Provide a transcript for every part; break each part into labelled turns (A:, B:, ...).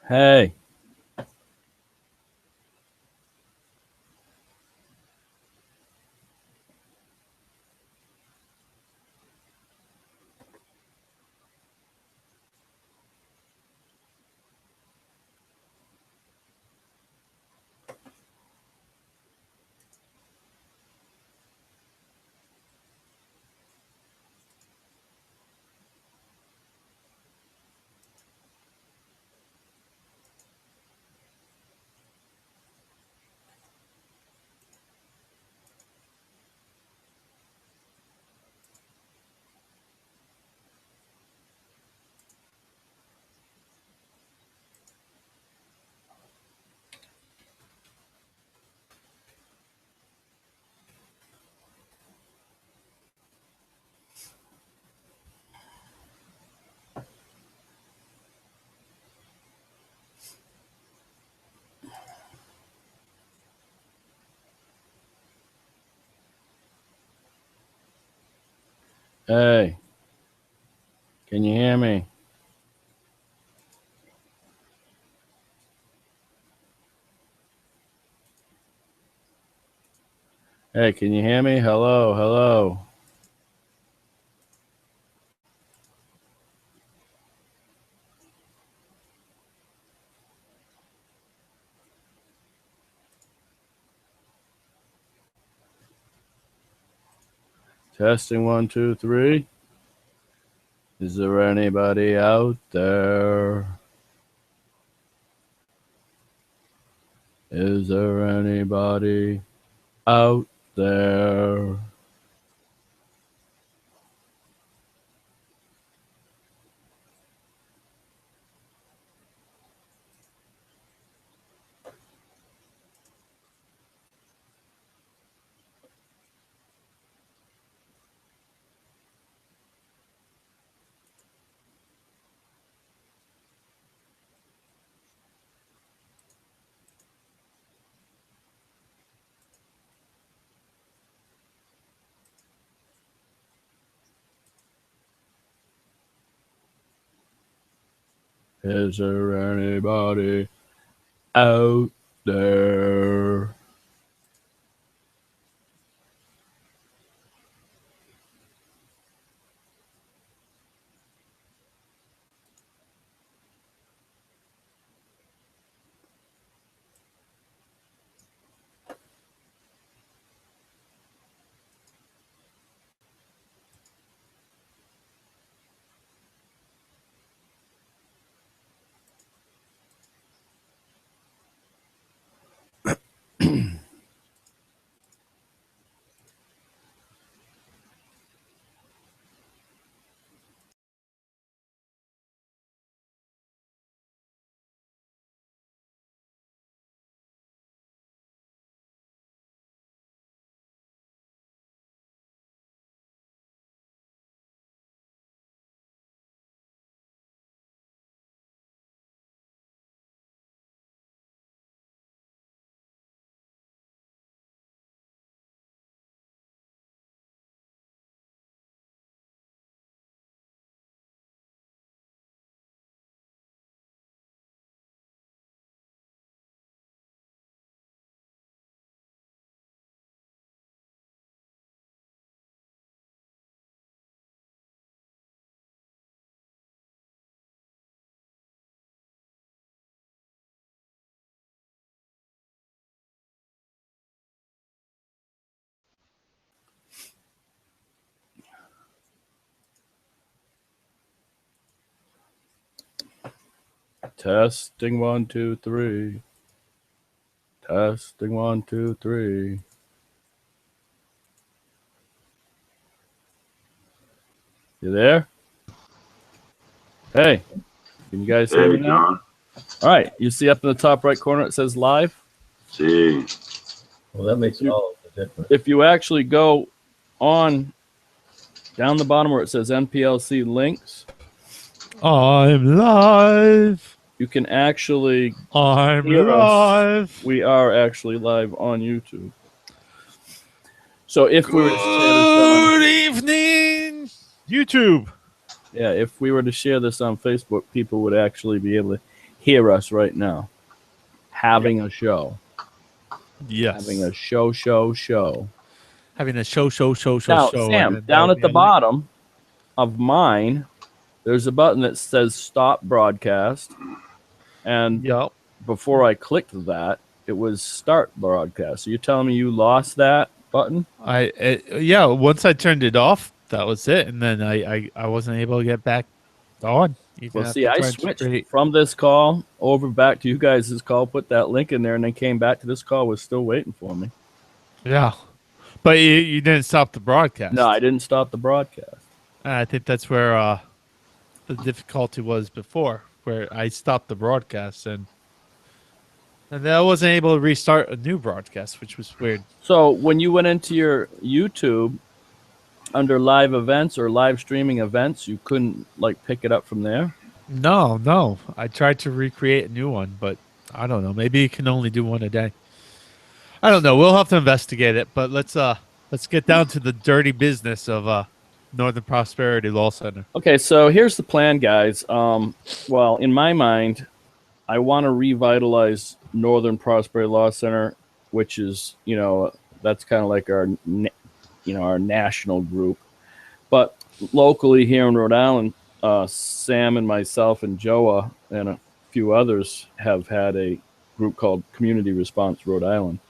A: Hey. Hey. Can you hear me? Hey, can you hear me? Hello, hello. Testing 1, 2, 3. Is there anybody out there? Is there anybody out there? Is there anybody out there? Testing 1, 2, 3. Testing 1, 2, 3. You there? Hey, can you guys hear me now?
B: John.
A: All right, you see up in the top right corner it says live?
B: See.
C: Well, that makes all the difference.
A: If you actually go on down the bottom where it says Nplc links,
D: I'm live.
A: you can actually
D: I'm
A: hear
D: live.
A: us. We are actually live on YouTube. So if we were to share this
D: Good evening, YouTube.
A: if we were to share this on Facebook, people would actually be able to hear us right now having a show.
D: Yes.
A: Having a show.
D: Having a show.
A: Now,
D: And
A: Sam,
D: then
A: down
D: there'll
A: at
D: be
A: the
D: a link.
A: bottom of mine, there's a button that says Stop Broadcast. And
D: Yep.
A: before I clicked that, it was Start Broadcast. So you're telling me you lost that button?
D: Yeah. Once I turned it off, that was it, and then I wasn't able to get back on. Even
A: Well, see,
D: after
A: I
D: trying to
A: switched
D: create.
A: from this call over back to you guys' call, put that link in there, and then came back to this call, was still waiting for me.
D: Yeah, but you didn't stop the broadcast.
A: No, I didn't stop the broadcast.
D: I think that's where the difficulty was before, where I stopped the broadcast and then I wasn't able to restart a new broadcast, which was weird.
A: So when you went into your YouTube under live events or live streaming events, you couldn't like pick it up from there?
D: No. I tried to recreate a new one, but I don't know. Maybe you can only do one a day. I don't know. We'll have to investigate it, but let's get down to the dirty business of Northern Prosperity Law Center.
A: Okay, so here's the plan, guys. Well, in my mind, I want to revitalize Northern Prosperity Law Center, which is, that's kind of like our national group. But locally here in Rhode Island, Sam and myself and Joa and a few others have had a group called Community Response Rhode Island.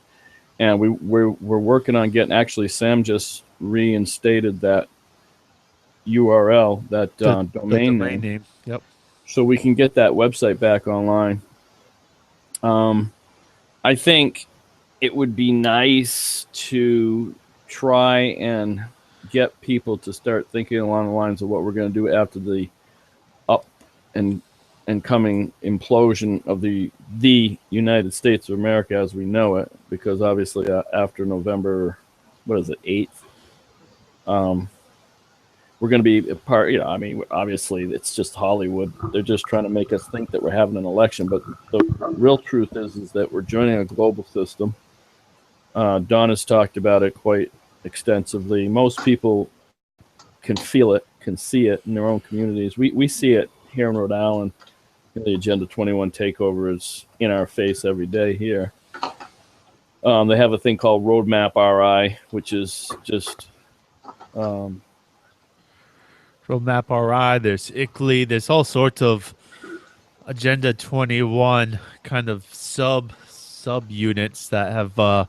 A: And we're working on getting, actually, Sam just reinstated that URL, that domain name.
D: Yep.
A: So we can get that website back online. I think it would be nice to try and get people to start thinking along the lines of what we're going to do after the up and coming implosion of the United States of America as we know it, because obviously after November, 8th, we're going to be a part, obviously it's just Hollywood. They're just trying to make us think that we're having an election. But the real truth is that we're joining a global system. Don has talked about it quite extensively. Most people can feel it, can see it in their own communities. We see it here in Rhode Island. The Agenda 21 takeover is in our face every day here. They have a thing called Roadmap RI, which is just...
D: Roadmap RI, there's ICLEI, there's all sorts of Agenda 21 kind of sub units that have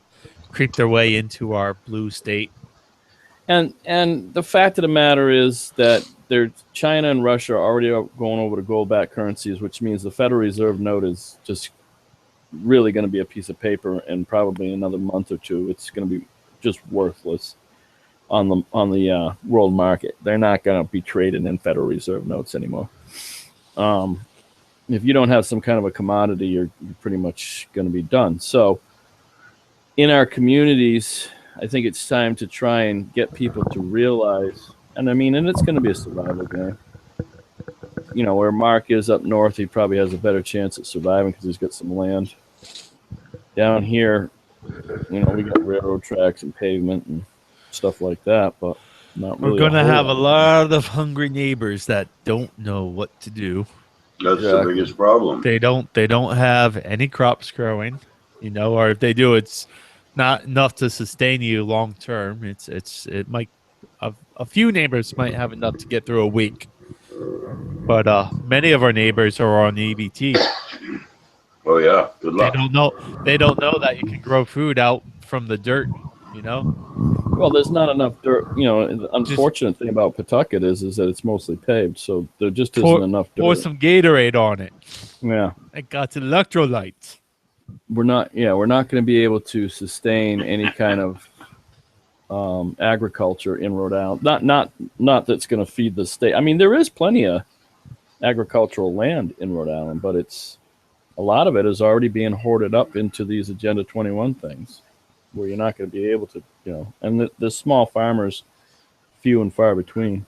D: creeped their way into our blue state.
A: And the fact of the matter is that China and Russia are already going over to gold-backed currencies, which means the Federal Reserve note is just really going to be a piece of paper, and probably another month or two, it's going to be just worthless on the world market. They're not going to be traded in Federal Reserve notes anymore. If you don't have some kind of a commodity, you're pretty much going to be done. So in our communities, I think it's time to try and get people to realize, and it's going to be a survival game. Where Mark is up north, he probably has a better chance at surviving because he's got some land. Down here, we got railroad tracks and pavement and stuff like that, but not really.
D: We're going to have a lot of hungry neighbors that don't know what to do.
B: That's the biggest problem.
D: They don't have any crops growing, or if they do, it's not enough to sustain you long term. It might a few neighbors might have enough to get through a week, but many of our neighbors are on EBT.
B: Oh yeah, good luck.
D: They don't know that you can grow food out from the dirt.
A: Well, there's not enough dirt. The unfortunate thing about Pawtucket is that it's mostly paved, so there just isn't enough dirt.
D: Pour some Gatorade on it.
A: Yeah,
D: it got electrolytes.
A: We're not going to be able to sustain any kind of agriculture in Rhode Island. Not that's going to feed the state. There is plenty of agricultural land in Rhode Island, but a lot of it is already being hoarded up into these Agenda 21 things, where you're not going to be able to, and the small farmers, few and far between.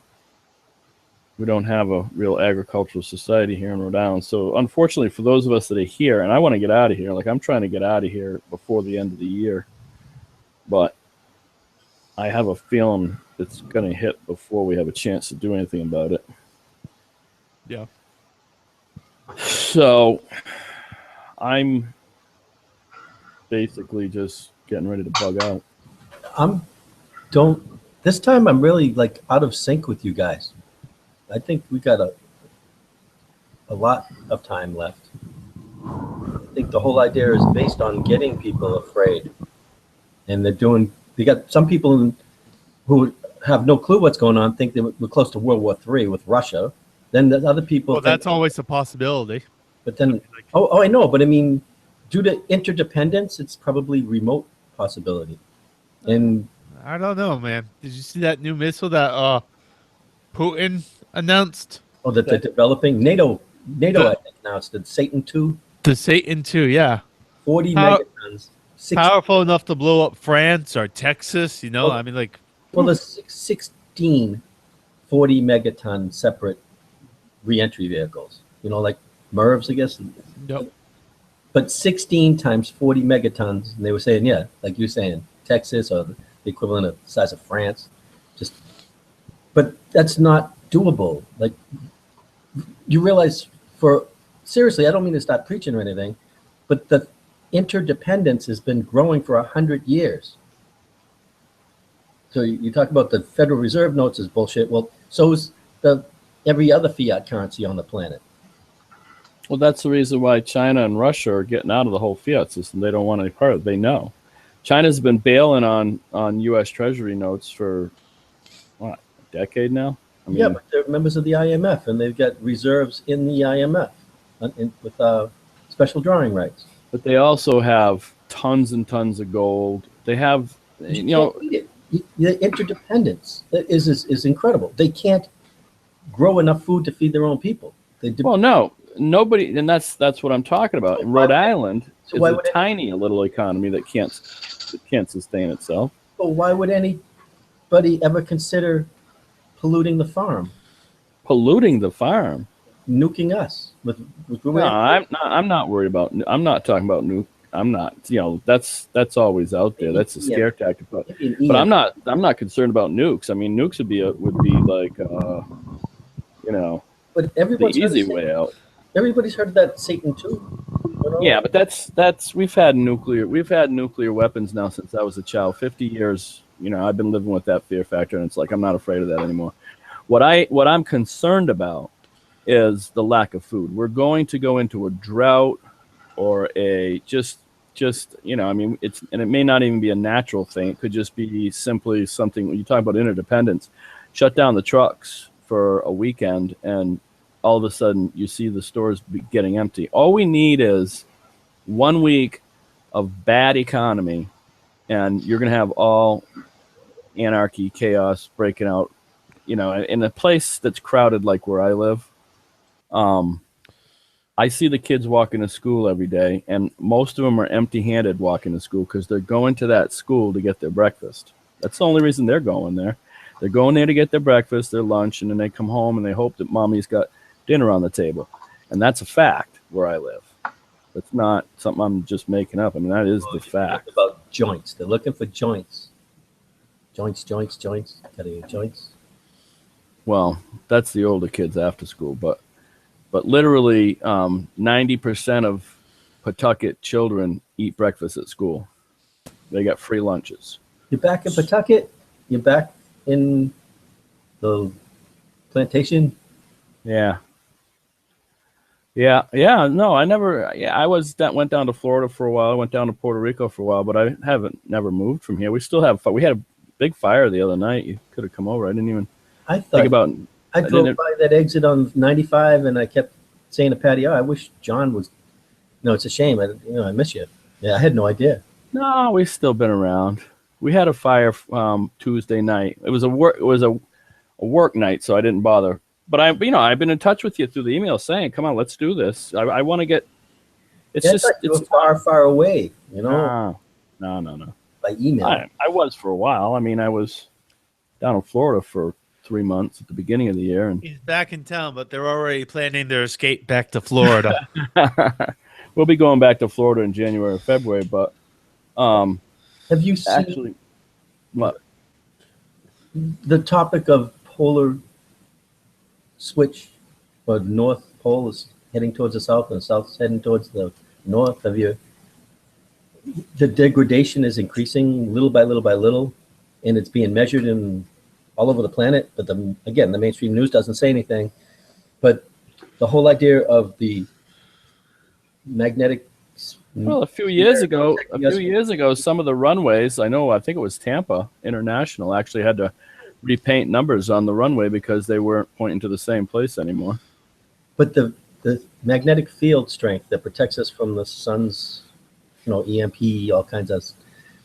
A: We don't have a real agricultural society here in Rhode Island. So unfortunately for those of us that are here, and I want to get out of here, like I'm trying to get out of here before the end of the year, but I have a feeling it's going to hit before we have a chance to do anything about it.
D: Yeah.
A: So I'm basically just getting ready to bug out.
C: This time I'm really like out of sync with you guys. I think we got a lot of time left. I think the whole idea is based on getting people afraid. And they got some people who have no clue what's going on, think that we're close to World War III with Russia. Then the other people
D: Well, that's always a possibility.
C: But then, I know, but I mean, due to interdependence, it's probably remote possibility. And
D: I don't know, man. Did you see that new missile that Putin announced?
C: that they're developing? NATO I think announced it, Satan 2,
D: The Satan 2, yeah.
C: 40 megatons.
D: Powerful enough to blow up France or Texas, you know?
C: Oh.
D: I mean, like...
C: Well, there's 16 40 megaton separate reentry vehicles. You know, like MIRVs, I guess.
D: Yep.
C: But 16 times 40 megatons, and they were saying, yeah, like you're saying, Texas or the equivalent of the size of France. But that's not doable. Like, you realize seriously, I don't mean to stop preaching or anything, but the interdependence has been growing for 100 years. So you talk about the Federal Reserve notes is bullshit. Well, so is every other fiat currency on the planet.
A: Well, that's the reason why China and Russia are getting out of the whole fiat system. They don't want any part of it. They know. China's been bailing on U.S. Treasury notes for, what, a decade now? I mean,
C: yeah, but they're members of the IMF, and they've got reserves in the IMF with special drawing rights.
A: But they also have tons and tons of gold. They have, you know...
C: The interdependence is incredible. They can't grow enough food to feed their own people.
A: Well, no. Nobody, and that's what I'm talking about. Rhode Island is a tiny little economy that can't sustain itself.
C: Well, why would anybody ever consider polluting the farm?
A: Polluting the farm?
C: Nuking us with
A: no, I'm not worried about. I'm not talking about nuke. I'm not. You know, that's always out there. That's a scare tactic. But I'm not concerned about nukes. I mean, nukes would be like, you know,
C: but everyone's
A: the easy way out.
C: Everybody's heard of that Satan 2. You know?
A: Yeah, but that's we've had nuclear weapons now since I was a child. 50 years, you know, I've been living with that fear factor, and it's like I'm not afraid of that anymore. What I'm concerned about is the lack of food. We're going to go into a drought or a just you know, I mean, it may not even be a natural thing. It could just be simply something. When you talk about interdependence, shut down the trucks for a weekend and all of a sudden you see the stores getting empty. All we need is 1 week of bad economy, and you're going to have all anarchy, chaos breaking out, you know, in a place that's crowded like where I live. I see the kids walking to school every day, and most of them are empty-handed walking to school because they're going to that school to get their breakfast. That's the only reason they're going there. They're going there to get their breakfast, their lunch, and then they come home and they hope that mommy's got dinner on the table. And that's a fact where I live. It's not something I'm just making up. I mean, that is the fact.
C: About joints. They're looking for joints. Joints. Cutting joints.
A: Well, that's the older kids after school, but literally 90% of Pawtucket children eat breakfast at school. They got free lunches.
C: You're back in Pawtucket? You're back in the plantation?
A: Yeah. No, I never. Yeah, went down to Florida for a while. I went down to Puerto Rico for a while, but I never moved from here. We still have. We had a big fire the other night. You could have come over. I didn't even think about.
C: I drove by that exit on 95, and I kept saying to Patty, "Oh, I wish John was." No, it's a shame. I miss you. Yeah, I had no idea.
A: No, we've still been around. We had a fire Tuesday night. It was a work night, so I didn't bother. But I've been in touch with you through the email saying, "Come on, let's do this." I want to get. It's
C: far away. You know.
A: No.
C: By email.
A: I was for a while. I mean, I was down in Florida for 3 months at the beginning of the year, and
D: he's back in town, but they're already planning their escape back to Florida.
A: We'll be going back to Florida in January or February, but
C: have you seen
A: actually what
C: the topic of polar switch or North Pole is heading towards the south and the south's heading towards the north of you, the degradation is increasing little by little by little, and it's being measured in all over the planet. But again, the mainstream news doesn't say anything. But the whole idea of the magnetic.
A: Well, a few years ago, some of the runways, I think it was Tampa International, actually had to repaint numbers on the runway because they weren't pointing to the same place anymore.
C: But the magnetic field strength that protects us from the sun's, EMP, all kinds of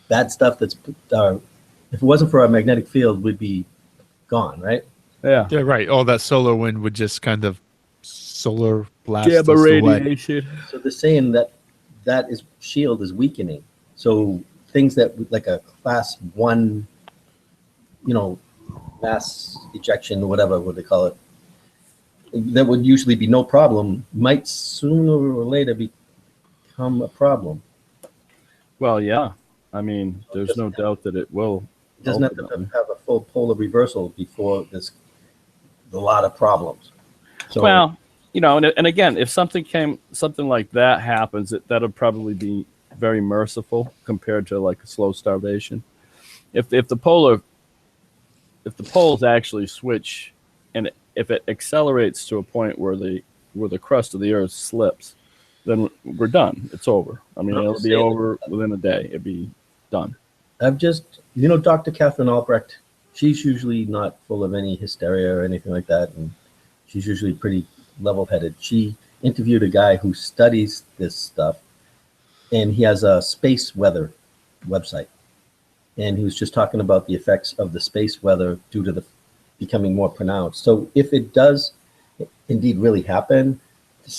C: bad stuff if it wasn't for our magnetic field, we'd be gone, right?
D: Yeah, right. All that solar wind would just kind of solar blast us
A: Gamma
D: away.
A: radiation.
C: So they're saying that shield is weakening. So things that like a class 1, mass ejection, whatever would they call it, that would usually be no problem, might sooner or later become a problem.
A: Well, yeah. I mean, there's no doubt that it will.
C: It doesn't have to have a full polar reversal before there's a lot of problems. So,
A: well, and again, if something like that happens, that'll probably be very merciful compared to like a slow starvation. If the poles actually switch, and if it accelerates to a point where the crust of the earth slips, then we're done. It's over. I mean, it'll be over within a day. It'll be done.
C: I've just, Dr. Catherine Albrecht, she's usually not full of any hysteria or anything like that, and she's usually pretty level-headed. She interviewed a guy who studies this stuff, and he has a space weather website, and he was just talking about the effects of the space weather due to the becoming more pronounced. So if it does indeed really happen,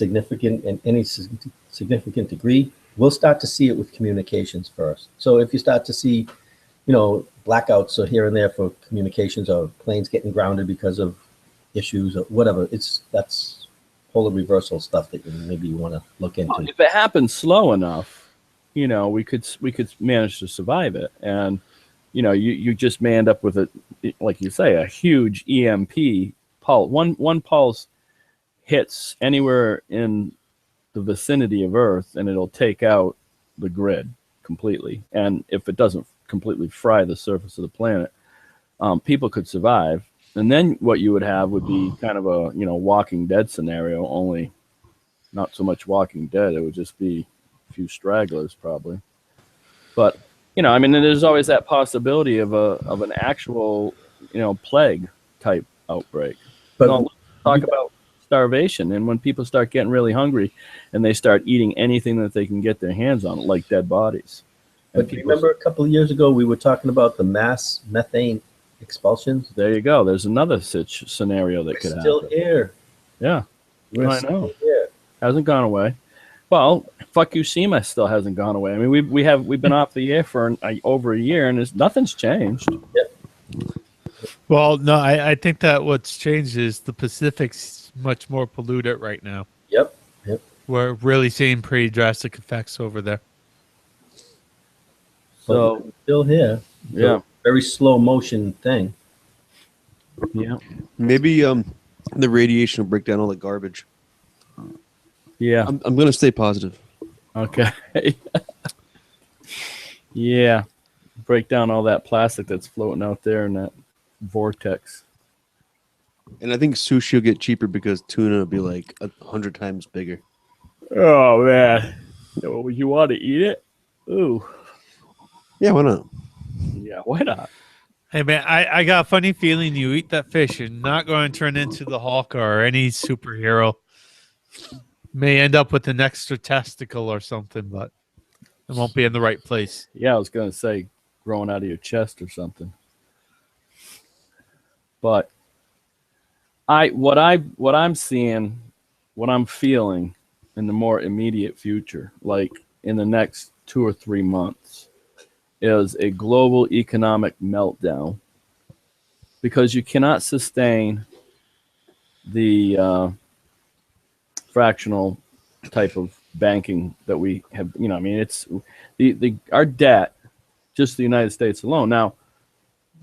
C: in any significant degree, we'll start to see it with communications first. So if you start to see, blackouts or here and there for communications, or planes getting grounded because of issues or whatever, that's polar reversal stuff that maybe you want to look into.
A: Well, if it happens slow enough, we could manage to survive it, and you just may end up with like you say, a huge EMP pulse. One pulse hits anywhere in the vicinity of Earth, and it'll take out the grid completely. And if it doesn't completely fry the surface of the planet, people could survive. And then what you would have would be kind of a Walking Dead scenario, only not so much Walking Dead. It would just be a few stragglers probably. But there's always that possibility of an actual plague type outbreak. But let's talk about starvation, and when people start getting really hungry and they start eating anything that they can get their hands on, like dead bodies.
C: But do you remember a couple of years ago we were talking about the mass methane expulsions?
A: There you go. There's another scenario that could happen.
C: Still here.
A: Yeah,
C: We're still here.
A: Hasn't gone away. Well, Fukushima still hasn't gone away. I mean, we've been off the air for over a year, and nothing's changed.
C: Yeah.
D: Well, no, I think that what's changed is the Pacific's much more polluted right now.
C: Yep.
D: We're really seeing pretty drastic effects over there.
C: So still here.
A: Yeah.
C: Very slow motion thing.
A: Yeah.
E: Maybe the radiation will break down all the garbage.
A: Yeah.
E: I'm going to stay positive.
A: Okay. Yeah. Break down all that plastic that's floating out there in that vortex.
E: And I think sushi will get cheaper because tuna will be like 100 times bigger.
A: Oh, man. You want to eat it? Ooh.
E: Yeah, why not?
A: Yeah, why not?
D: Hey, man, I got a funny feeling you eat that fish, you're not going to turn into the Hulk or any superhero. May end up with an extra testicle or something, but it won't be in the right place.
A: Yeah, I was going to say growing out of your chest or something. But what I'm seeing, what I'm feeling in the more immediate future, like in the next 2 or 3 months, is a global economic meltdown, because you cannot sustain the fractional type of banking that we have. It's our debt, just the United States alone. Now,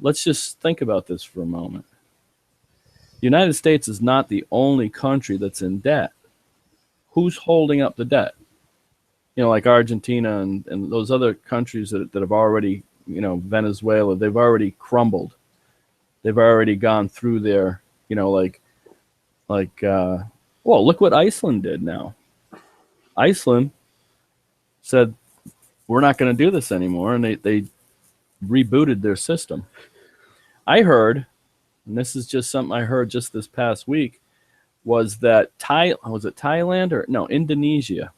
A: let's just think about this for a moment. The United States is not the only country that's in debt. who's holding up the debt? Like Argentina and those other countries that have already, Venezuela, they've already crumbled. They've already gone through their, well, look what Iceland did now. Iceland said, we're not going to do this anymore, and they rebooted their system. I heard, and this is just something I heard just this past week, was that Thailand or no, Indonesia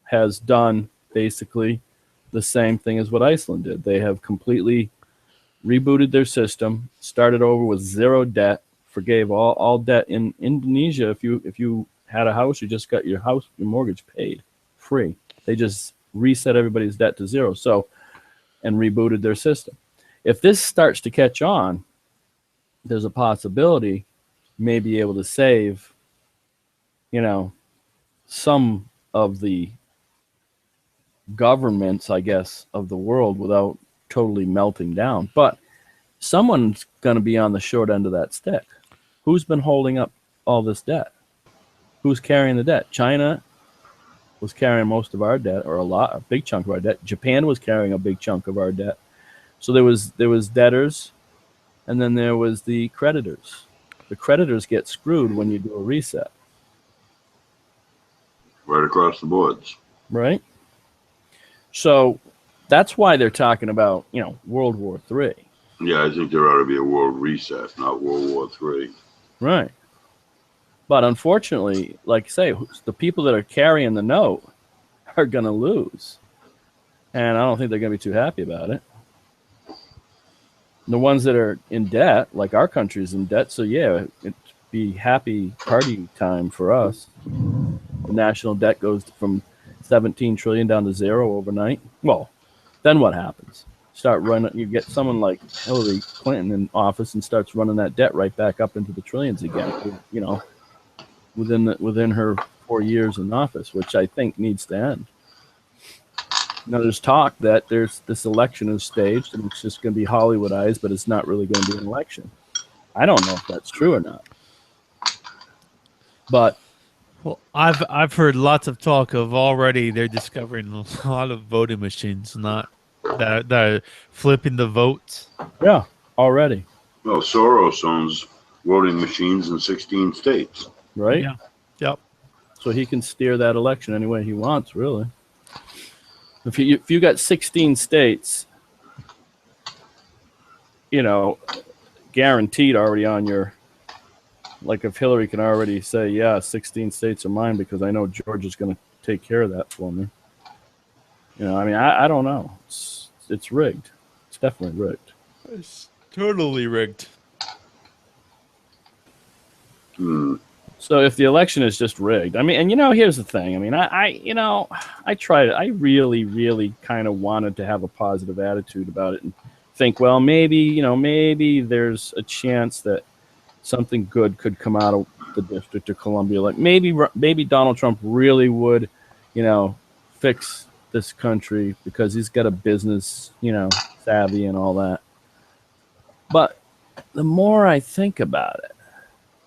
A: has done basically the same thing as what Iceland did. They have completely rebooted their system, started over with zero debt, forgave all debt. In Indonesia, if you had a house, you just got your mortgage paid free. They just reset everybody's debt to zero. So, and rebooted their system. If this starts to catch on, there's a possibility may be able to save, some of the governments, I guess, of the world without totally melting down. But someone's going to be on the short end of that stick. Who's been holding up all this debt? Who's carrying the debt? China was carrying most of our debt, or a big chunk of our debt. Japan was carrying a big chunk of our debt. So there was debtors, and then there was the creditors. The creditors get screwed when you do a reset.
B: Right across the boards.
A: Right? So that's why they're talking about, World War III.
B: Yeah, I think there ought to be a world reset, not World War III.
A: Right. But unfortunately, like I say, the people that are carrying the note are going to lose. And I don't think they're going to be too happy about it. The ones that are in debt, like our country's in debt, so yeah, it'd be happy party time for us. The national debt goes from 17 trillion down to zero overnight. Well, then what happens? You get someone like Hillary Clinton in office and starts running that debt right back up into the trillions again, within her 4 years in office, which I think needs to end. Now, there's talk that this election is staged and it's just going to be Hollywoodized, but it's not really going to be an election. I don't know if that's true or not. But
D: Well, I've heard lots of talk of already they're discovering a lot of voting machines, not that are flipping the votes.
A: yeah, already.
B: Well, Soros owns voting machines in 16 states.
A: Right?
D: Yeah. Yep.
A: So he can steer that election any way he wants, really. If you got 16 states, guaranteed already on your, like if Hillary can already say, yeah, 16 states are mine because I know Georgia's going to take care of that for me. I don't know. It's rigged. It's definitely rigged.
D: It's totally rigged.
A: So if the election is just rigged, here's the thing. I really, really kind of wanted to have a positive attitude about it and think, well, maybe there's a chance that something good could come out of the District of Columbia. Like maybe Donald Trump really would, fix this country because he's got a business, savvy and all that. But the more I think about it,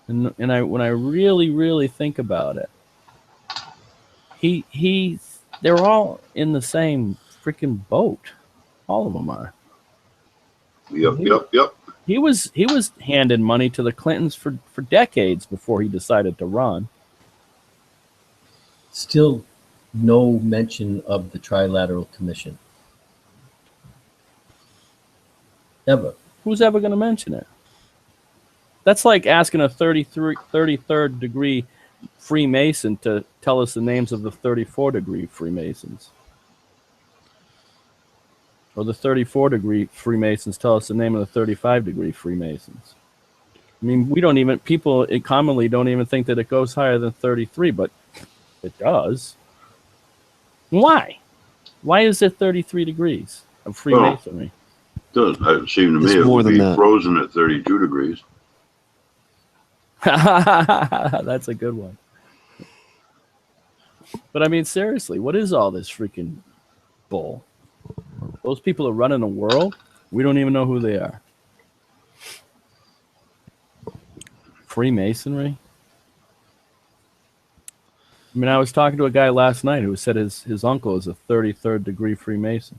A: when I really, really think about it, they're all in the same freaking boat. All of them are.
B: Yep.
A: He was handing money to the Clintons for decades before he decided to run.
C: Still no mention of the Trilateral Commission. Ever.
A: Who's ever going to mention it? That's like asking a 33rd degree Freemason to tell us the names of the 34 degree Freemasons. Or the 34 degree Freemasons tell us the name of the 35 degree Freemasons. People commonly don't even think that it goes higher than 33, but it does. Why? Why is it 33 degrees of Freemasonry?
B: It seemed to me
E: It's
B: it
E: more
B: would
E: than
B: be
E: that.
B: frozen at 32 degrees.
A: That's a good one. But seriously, what is all this freaking bull? Those people are running the world. We don't even know who they are. Freemasonry. I mean, I was talking to a guy last night who said his uncle is a 33rd degree Freemason,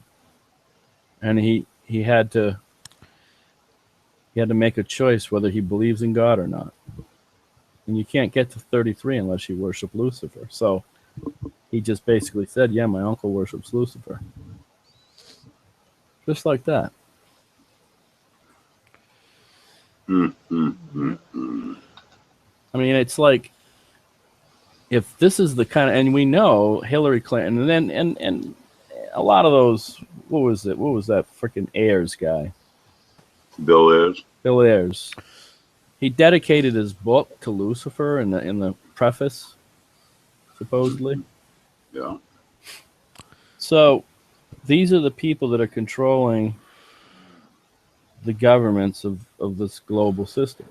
A: and he had to make a choice whether he believes in God or not. And you can't get to 33 unless you worship Lucifer. So he just basically said, "Yeah, my uncle worships Lucifer," just like that. I mean, it's like, if this is the kind of, and we know Hillary Clinton, and a lot of those, what was that freaking Ayers guy?
B: Bill
A: Ayers. He dedicated his book to Lucifer in the preface, supposedly.
B: Yeah.
A: So these are the people that are controlling the governments of this global system.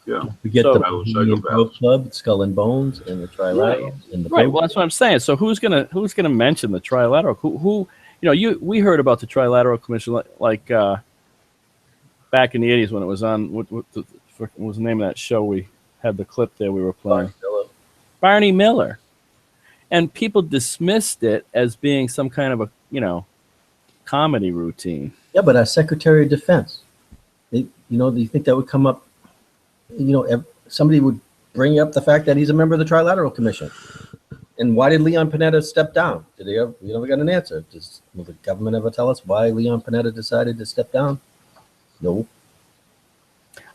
B: Yeah.
C: We get
A: So-
C: the Bohemian Grove Club, Skull and Bones, and the Trilateral, and the
A: Right. Well, that's what I'm saying. So who's gonna mention the Trilateral? Who we heard about the Trilateral Commission like back in the 80s when it was on. What was the name of that show? We had the clip there. We were playing Barney Miller, and people dismissed it as being some kind of a comedy routine.
C: Yeah, but our Secretary of Defense, do you think that would come up? Somebody would bring up the fact that he's a member of the Trilateral Commission. And why did Leon Panetta step down? We never got an answer. Will the government ever tell us why Leon Panetta decided to step down? No.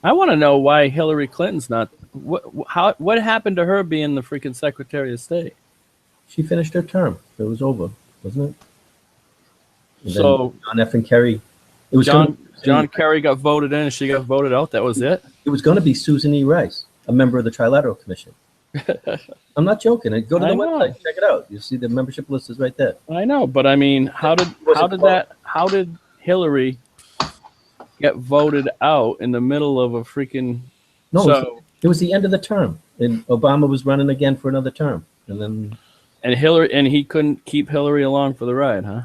A: I want to know why Hillary Clinton's not. What happened to her being the freaking Secretary of State?
C: She finished her term. It was over, wasn't it? And
A: So
C: John F. and Kerry. It was
A: John Kerry got voted in and she got voted out. That was it.
C: It was going to be Susan E. Rice, a member of the Trilateral Commission. I'm not joking. Go to the website, check it out. You see the membership list is right there.
A: I know, but I mean, how did Hillary get voted out in the middle of a freaking?
C: No, it was the end of the term, and Obama was running again for another term, and
A: he couldn't keep Hillary along for the ride, huh?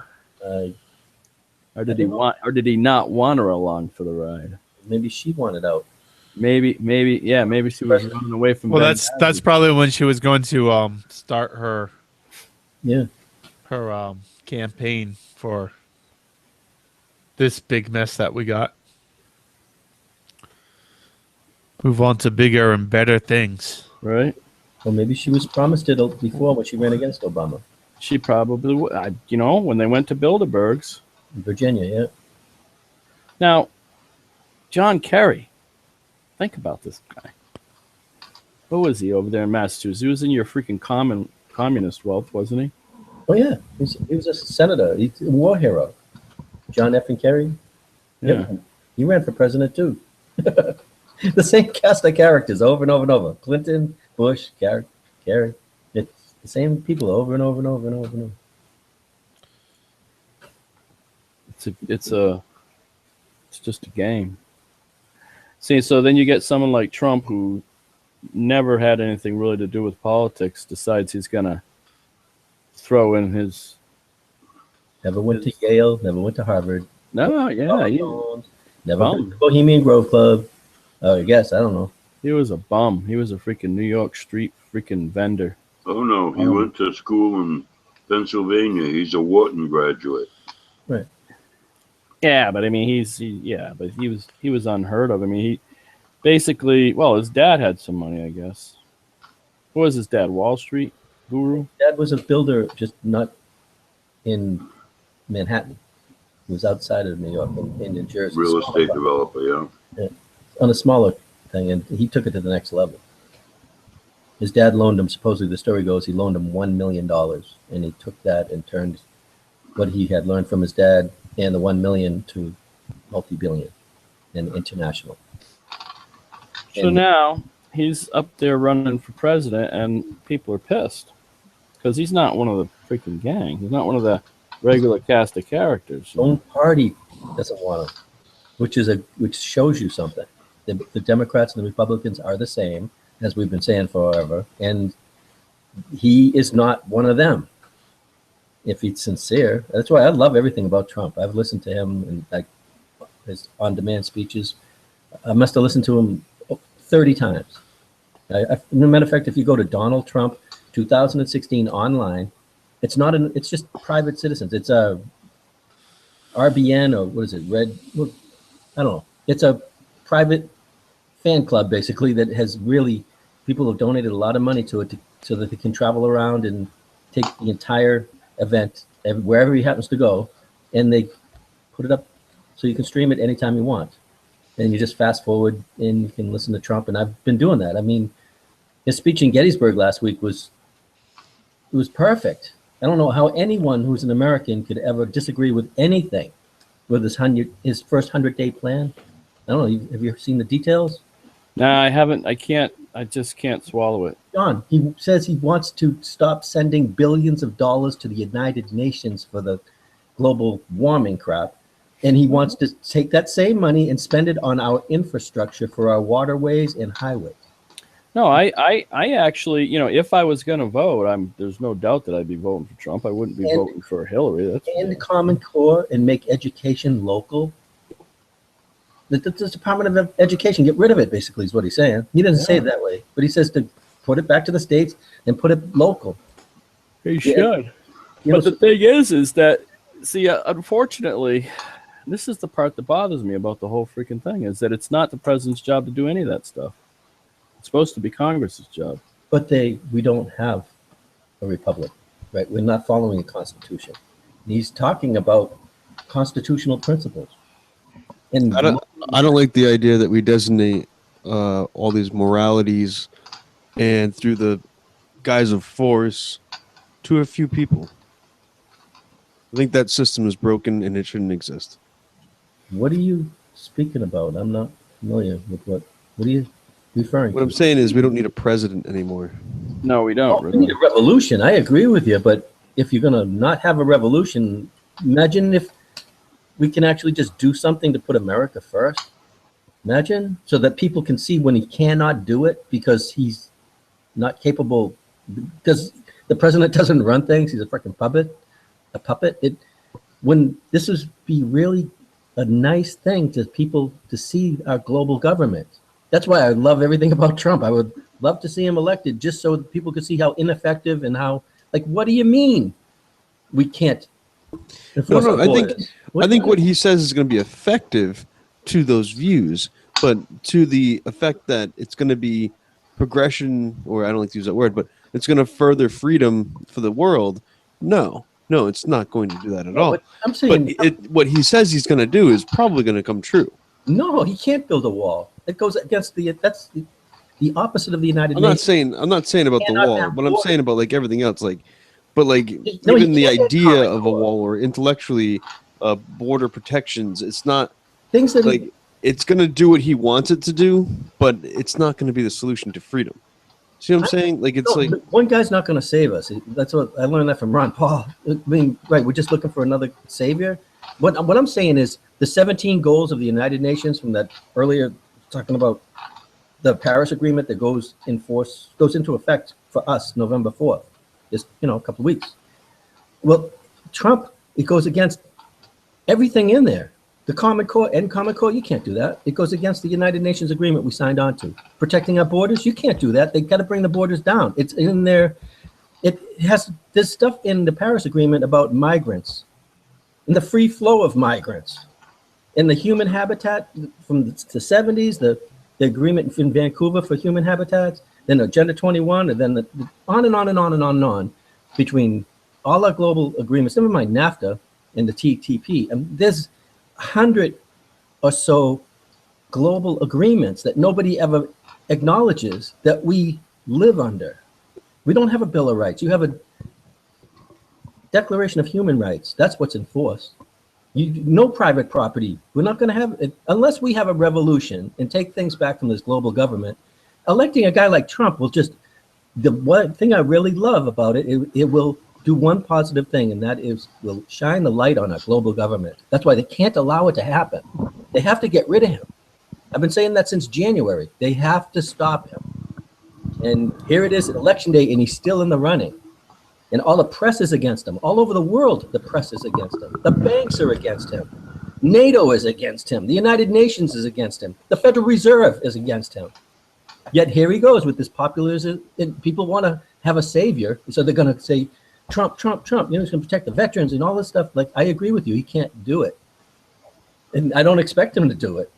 A: Or did he not want her along for the ride?
C: Maybe she wanted out.
A: Maybe she was running away from.
D: Well, that's probably when she was going to start her campaign for this big mess that we got. Move on to bigger and better things.
A: Right.
C: Well, maybe she was promised it before when she ran against Obama.
A: She probably would. When they went to Bilderberg's.
C: In Virginia, yeah.
A: Now, John Kerry, think about this guy. What was he over there in Massachusetts? He was in your freaking communist wealth, wasn't he?
C: Oh, yeah. He was a senator. He's a war hero. John F. and Kerry.
A: Yeah.
C: He ran for president, too. The same cast of characters over and over and over. Clinton, Bush, Kerry. It's the same people over and over and over and over and over.
A: It's just a game. See, so then you get someone like Trump who never had anything really to do with politics, decides he's gonna throw in his.
C: Never went to Yale. Never went to Harvard.
A: No, yeah,
C: never been to the Bohemian Grove Club. I guess I don't know.
A: He was a bum. He was a freaking New York street freaking vendor.
B: Oh no, he went to school in Pennsylvania. He's a Wharton graduate.
C: Right.
A: Yeah, but I mean, he was unheard of. I mean, he basically, his dad had some money, I guess. What was his dad? Wall Street guru?
C: Dad was a builder, just not in Manhattan. He was outside of New York, in New Jersey.
B: Real estate developer, yeah.
C: On a smaller thing, and he took it to the next level. His dad loaned him, supposedly the story goes, he loaned him $1 million, and he took that and turned what he had learned from his dad and the 1 million to multi-billion and international.
A: So now he's up there running for president, and people are pissed because he's not one of the freaking gang. He's not one of the regular cast of characters.
C: His own party doesn't want him, which shows you something. The Democrats and the Republicans are the same, as we've been saying forever, and he is not one of them. If he's sincere, that's why I love everything about Trump. I've listened to him and his on-demand speeches. I must have listened to him 30 times. No matter of fact, if you go to Donald Trump 2016 online. It's not an. It's just private citizens. It's a RBN or what is it? I don't know. It's a private fan club basically that has really people have donated a lot of money to it so that they can travel around and take the entire event wherever he happens to go, and they put it up so you can stream it anytime you want, and you just fast forward and you can listen to Trump. And I've been doing that. I mean, his speech in Gettysburg last week was perfect. I don't know how anyone who's an American could ever disagree with anything with his first 100-day plan. I don't know. Have you ever seen the details?
A: No, I haven't. I just can't swallow it.
C: John, he says he wants to stop sending billions of dollars to the United Nations for the global warming crap. And he wants to take that same money and spend it on our infrastructure for our waterways and highways.
A: No, I actually, if I was going to vote, there's no doubt that I'd be voting for Trump. I wouldn't be voting for Hillary.
C: And the Common Core and make education local. The Department of Education, get rid of it, basically, is what he's saying. He doesn't say it that way, but he says to put it back to the states and put it local.
A: He should. But the thing is that, see, unfortunately, this is the part that bothers me about the whole freaking thing, is that it's not the president's job to do any of that stuff. It's supposed to be Congress's job.
C: But we don't have a republic, right? We're not following a constitution. And he's talking about constitutional principles. And
E: I don't like the idea that we designate all these moralities and through the guise of force to a few people. I think that system is broken and it shouldn't exist.
C: What are you speaking about? I'm not familiar with what are you referring to?
E: What I'm saying is we don't need a president anymore.
A: No, we don't.
C: We need a revolution. I agree with you, but if you're going to not have a revolution, imagine if we can actually just do something to put America first. Imagine, so that people can see when he cannot do it because he's not capable, because the president doesn't run things. He's a freaking puppet. When this would be really a nice thing to people to see our global government. That's why I love everything about Trump. I would love to see him elected just so that people could see how ineffective and how, what do you mean we can't enforce our borders?
E: I think what he says is going to be effective to those views, but to the effect that it's going to be progression, or I don't like to use that word, but it's going to further freedom for the world. No, it's not going to do that at all.
C: But I'm saying,
E: what he says he's going to do is probably going to come true.
C: No, he can't build a wall. It goes against that's the opposite of the United Nations.
E: I'm not saying about the wall, but I'm saying about everything else.
C: No,
E: even the idea of a wall or intellectually border protections, it's not
C: things that
E: it's going to do what he wants it to do, but it's not going to be the solution to freedom. See what I'm saying?
C: One guy's not going to save us. That's what I learned that from Ron Paul. I mean, right? We're just looking for another savior. What I'm saying is the 17 goals of the United Nations from that earlier talking about the Paris Agreement that goes into effect for us November 4th, just a couple of weeks. Well, Trump, it goes against everything in there. The Common Core, you can't do that. It goes against the United Nations agreement we signed on to. Protecting our borders, you can't do that. They got to bring the borders down. It's in there. There's stuff in the Paris Agreement about migrants and the free flow of migrants and the human habitat from the 70s, the agreement in Vancouver for human habitats, then Agenda 21, and then on and on and on and on and on between all our global agreements, never mind NAFTA and the TTP. And there's 100 or so global agreements that nobody ever acknowledges that we live under. We don't have a Bill of Rights. You have a Declaration of Human Rights. That's what's enforced. No private property. We're not going to have it unless we have a revolution and take things back from this global government. Electing a guy like Trump will the one thing I really love about it will do one positive thing, and that is will shine the light on our global government. That's why they can't allow it to happen. They have to get rid of him. I've been saying that since January. They have to stop him. And here it is, Election Day, and he's still in the running. And all the press is against him. All over the world, the press is against him. The banks are against him. NATO is against him. The United Nations is against him. The Federal Reserve is against him. Yet here he goes with this populism. And people want to have a savior. So they're going to say, Trump, Trump, Trump, he's going to protect the veterans and all this stuff. Like, I agree with you. He can't do it. And I don't expect him to do it.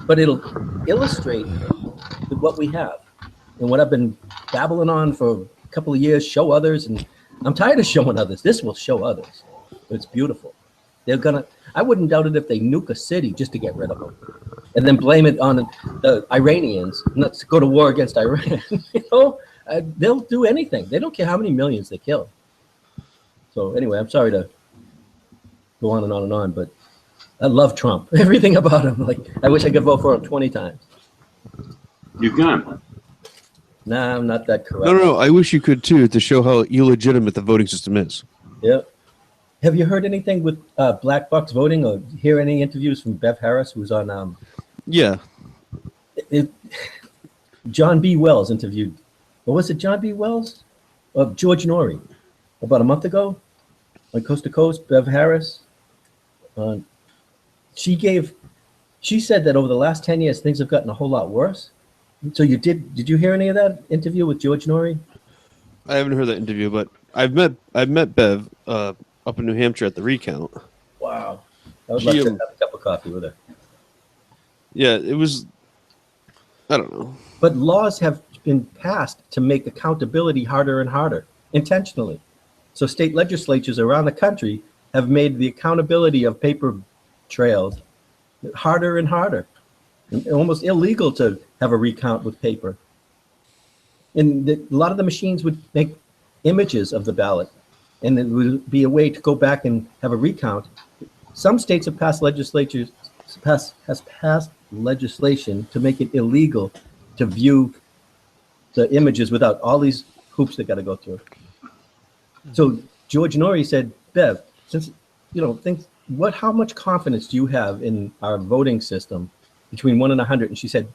C: But it'll illustrate what we have and what I've been babbling on for a couple of years, show others. And I'm tired of showing others. This will show others. It's beautiful. I wouldn't doubt it if they nuke a city just to get rid of them and then blame it on the Iranians, not to go to war against Iran. They'll do anything. They don't care how many millions they kill. So anyway, I'm sorry to go on and on and on, but I love Trump. Everything about him. Like, I wish I could vote for him 20 times.
B: You can.
C: Nah, I'm not that corrupt.
E: No. I wish you could too, to show how illegitimate the voting system is.
C: Yeah. Have you heard anything with black box voting, or hear any interviews from Bev Harris, who's on?
E: Yeah.
C: John B. Wells interviewed, or was it John B. Wells? George Norrie, about a month ago, on Coast to Coast. Bev Harris. She said that over the last 10 years, things have gotten a whole lot worse. So did you hear any of that interview with George Norrie?
E: I haven't heard that interview, but I've met Bev up in New Hampshire at the recount.
C: Wow. I would love to have a cup of coffee with her.
E: Yeah, it was, I don't know.
C: But laws have been passed to make accountability harder and harder, intentionally. So state legislatures around the country have made the accountability of paper trails harder and harder. And almost illegal to have a recount with paper. And a lot of the machines would make images of the ballot, and it would be a way to go back and have a recount. Some states have passed legislation to make it illegal to view the images without all these hoops they got to go through. So George Norrie said, Bev, since how much confidence do you have in our voting system between 1 and 100? And she said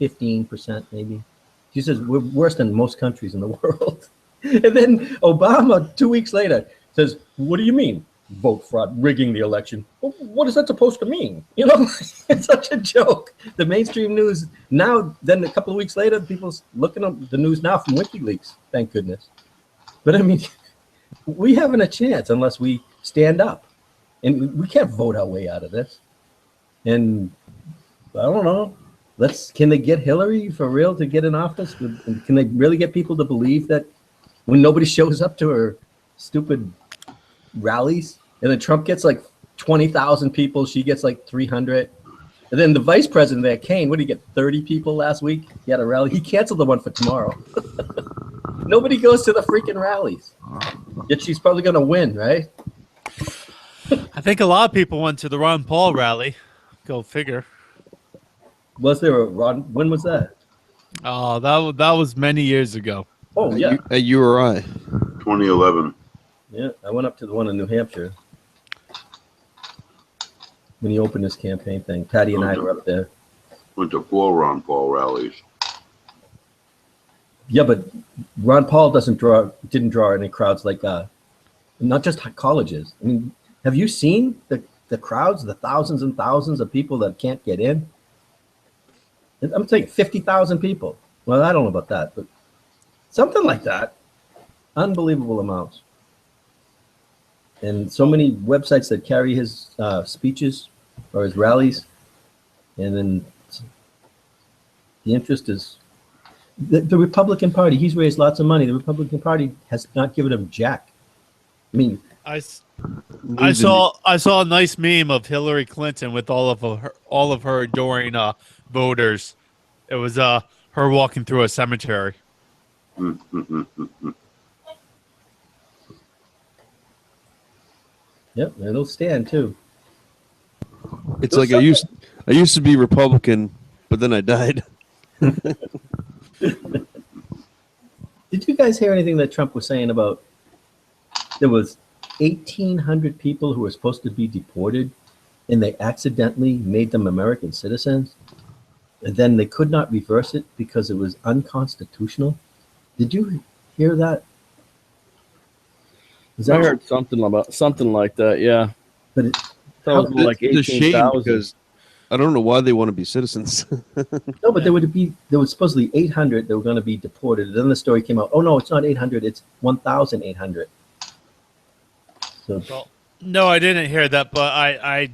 C: 15% maybe. She says we're worse than most countries in the world. And then Obama 2 weeks later says, what do you mean vote fraud, rigging the election? Well, what is that supposed to mean? It's such a joke. The mainstream news now, then a couple of weeks later, people's looking up the news now from WikiLeaks, thank goodness. But I mean, we haven't a chance unless we stand up. And we can't vote our way out of this. And I don't know. Can they get Hillary for real to get in office? Can they really get people to believe that when nobody shows up to her stupid rallies, and then Trump gets like 20,000 people, she gets like 300, and then the vice president there, Kane, what did he get? 30 people last week? He had a rally. He canceled the one for tomorrow. Nobody goes to the freaking rallies. Yet she's probably going to win, right?
D: I think a lot of people went to the Ron Paul rally. Go figure.
C: Was there a Ron? When was that?
D: Oh, that was many years ago.
C: Oh, yeah.
E: At URI.
B: 2011.
C: Yeah, I went up to the one in New Hampshire when he opened his campaign thing. Patty and I were up there.
B: Went to 4 Ron Paul rallies.
C: Yeah, but Ron Paul didn't draw any crowds like not just colleges. I mean, have you seen the crowds, the thousands and thousands of people that can't get in? I'm saying 50,000 people. Well, I don't know about that, but something like that. Unbelievable amounts. And so many websites that carry his speeches or his rallies. And then the interest is the Republican Party. He's raised lots of money. The Republican Party has not given him jack. I mean,
D: I saw a nice meme of Hillary Clinton with all of her adoring voters. It was her walking through a cemetery.
C: Yep, and it'll stand too.
E: It's like I used to be Republican, but then I died.
C: Did you guys hear anything that Trump was saying about there was 1,800 people who were supposed to be deported, and they accidentally made them American citizens, and then they could not reverse it because it was unconstitutional? Did you hear that?
A: I heard something like that. Yeah,
C: But
A: that was like
E: It's a shame
A: 18,000.
E: because I don't know why they want to be citizens.
C: No, but there was supposedly 800 that were going to be deported. Then the story came out. Oh no, it's not 800. It's 1,800. So
D: Well, no, I didn't hear that, but I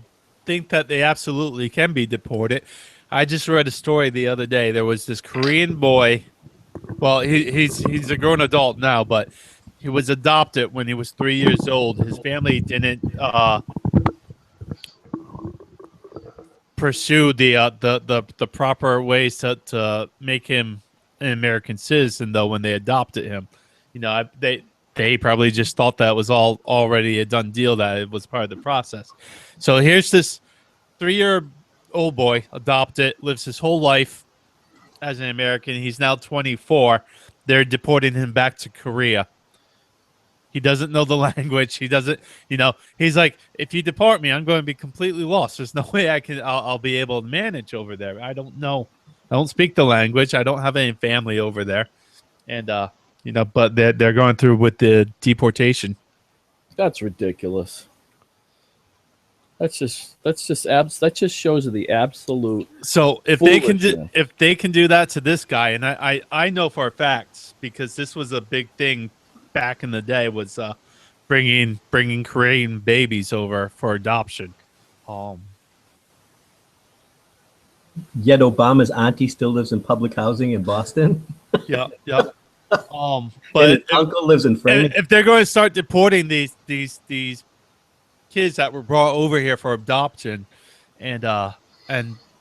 D: think that they absolutely can be deported. I just read a story the other day. There was this Korean boy. Well, he's a grown adult now, but he was adopted when he was 3 years old. His family didn't pursue the proper ways to make him an American citizen. Though when they adopted him, they probably just thought that was already a done deal, that it was part of the process. So here's this 3-year-old boy adopted, lives his whole life as an American. He's now 24. They're deporting him back to Korea. He doesn't know the language. He doesn't, he's like, if you deport me, I'm going to be completely lost. There's no way I'll be able to manage over there. I don't know. I don't speak the language. I don't have any family over there. And, but they're going through with the deportation.
A: That's ridiculous. That just shows the absolute.
D: So if they can do that to this guy, and I know for a fact, because this was a big thing back in the day, was bringing Korean babies over for adoption.
C: Yet Obama's auntie still lives in public housing in Boston.
D: Yeah.
C: But
D: But
C: uncle lives in Framingham.
D: if they're going to start deporting these kids that were brought over here for adoption and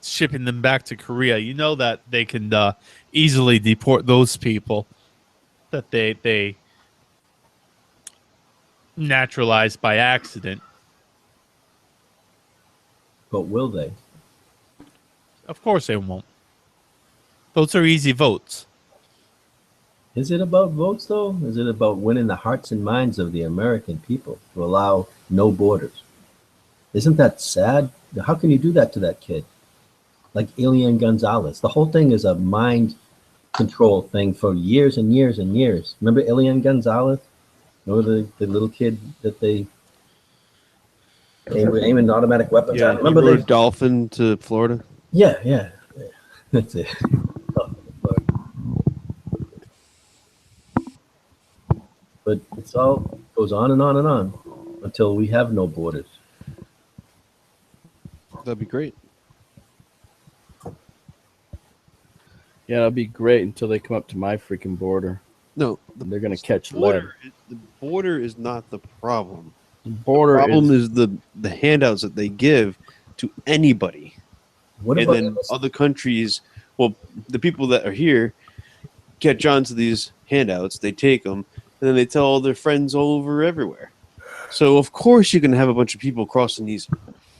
D: shipping them back to Korea, that they can easily deport those people that they naturalized by accident.
C: But will they?
D: Of course they won't. Those are easy votes.
C: Is it about votes, though? Is it about winning the hearts and minds of the American people to allow no borders? Isn't that sad? How can you do that to that kid? Like Elian Gonzalez. The whole thing is a mind control thing for years and years and years. Remember Elian Gonzalez? Remember the little kid that they were aiming automatic weapons at? Remember
E: he rode a dolphin to Florida?
C: Yeah. That's it. But it's all goes on and on and on until we have no borders.
E: That'd be great.
A: Yeah, it'll be great until they come up to my freaking border.
E: No,
A: They're going to catch lead.
E: The border is not the problem.
A: The border
E: The problem is the handouts that they give to anybody.
C: What
E: And
C: about
E: then other countries, well, the people that are here catch on to these handouts, they take them, and then they tell all their friends all over everywhere. So, of course, you can have a bunch of people crossing these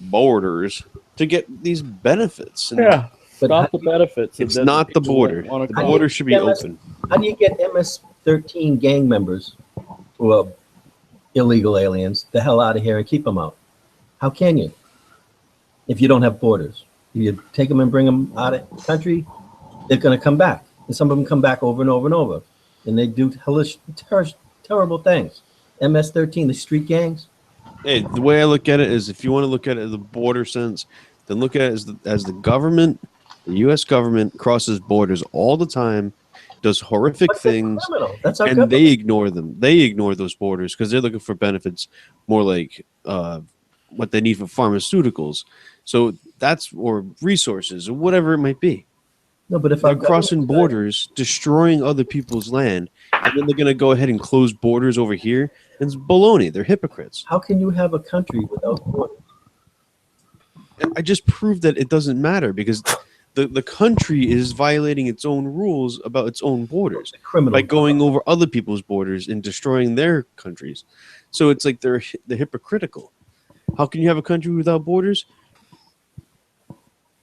E: borders to get these benefits. And
A: Yeah.
C: But
A: Stop the benefits.
E: it's
A: and then
E: not the
A: people
E: border.
A: wanna
E: The
A: come.
E: border should be open.
C: How do you get MS-13 gang members who are illegal aliens the hell out of here and keep them out? How can you? If you don't have borders. If you take them and bring them out of the country, they're going to come back. And some of them come back over and over and over. And they do hellish, terrible things. MS-13, the street gangs.
E: Hey, the way I look at it is, if you want to look at it in the border sense, then look at it as the government, the U.S. government crosses borders all the time, does horrific
C: But they're
E: things,
C: criminal. That's our
E: and
C: government.
E: they ignore them. They ignore those borders because they're looking for benefits, more like what they need for pharmaceuticals. So that's, or resources, or whatever it might be.
C: No, but if
E: They're
C: our
E: crossing
C: government-
E: borders, destroying other people's land, and then they're going to go ahead and close borders over here. It's baloney. They're hypocrites.
C: How can you have a country without borders?
E: And I just proved that it doesn't matter because the country is violating its own rules about its own borders
C: Criminal.
E: by going over other people's borders and destroying their countries. So it's like they're hypocritical. How can you have a country without borders?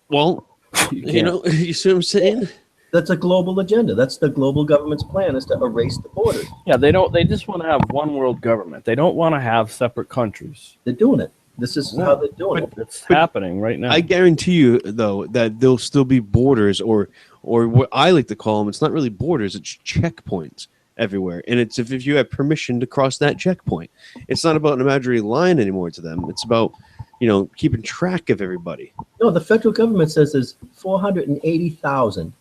E: Well, you see what I'm saying?
C: That's a global agenda. That's the global government's plan, is to erase the borders.
A: Yeah, they just want to have one world government. They don't want to have separate countries.
C: They're doing it. This is how they're doing it.
A: It's happening right now.
E: I guarantee you, though, that there'll still be borders, or what I like to call them. It's not really borders; it's checkpoints everywhere, and it's if you have permission to cross that checkpoint. It's not about an imaginary line anymore to them. It's about keeping track of everybody.
C: No, the federal government says there's 480,000.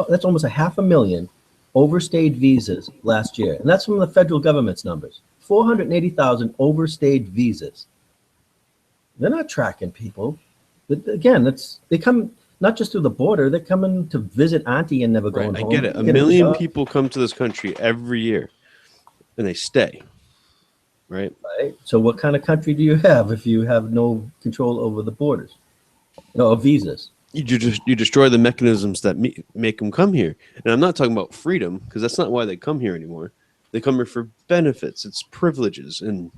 C: That's almost 500,000 overstayed visas last year. And that's from the federal government's numbers. 480,000 overstayed visas. They're not tracking people. But again, they come not just through the border, they're coming to visit auntie and never going
E: Right,
C: home.
E: I get it. A million people come to this country every year, and they stay. Right?
C: Right? So what kind of country do you have if you have no control over the borders? No, visas.
E: You destroy the mechanisms that make them come here. And I'm not talking about freedom, because that's not why they come here anymore. They come here for benefits, it's privileges, and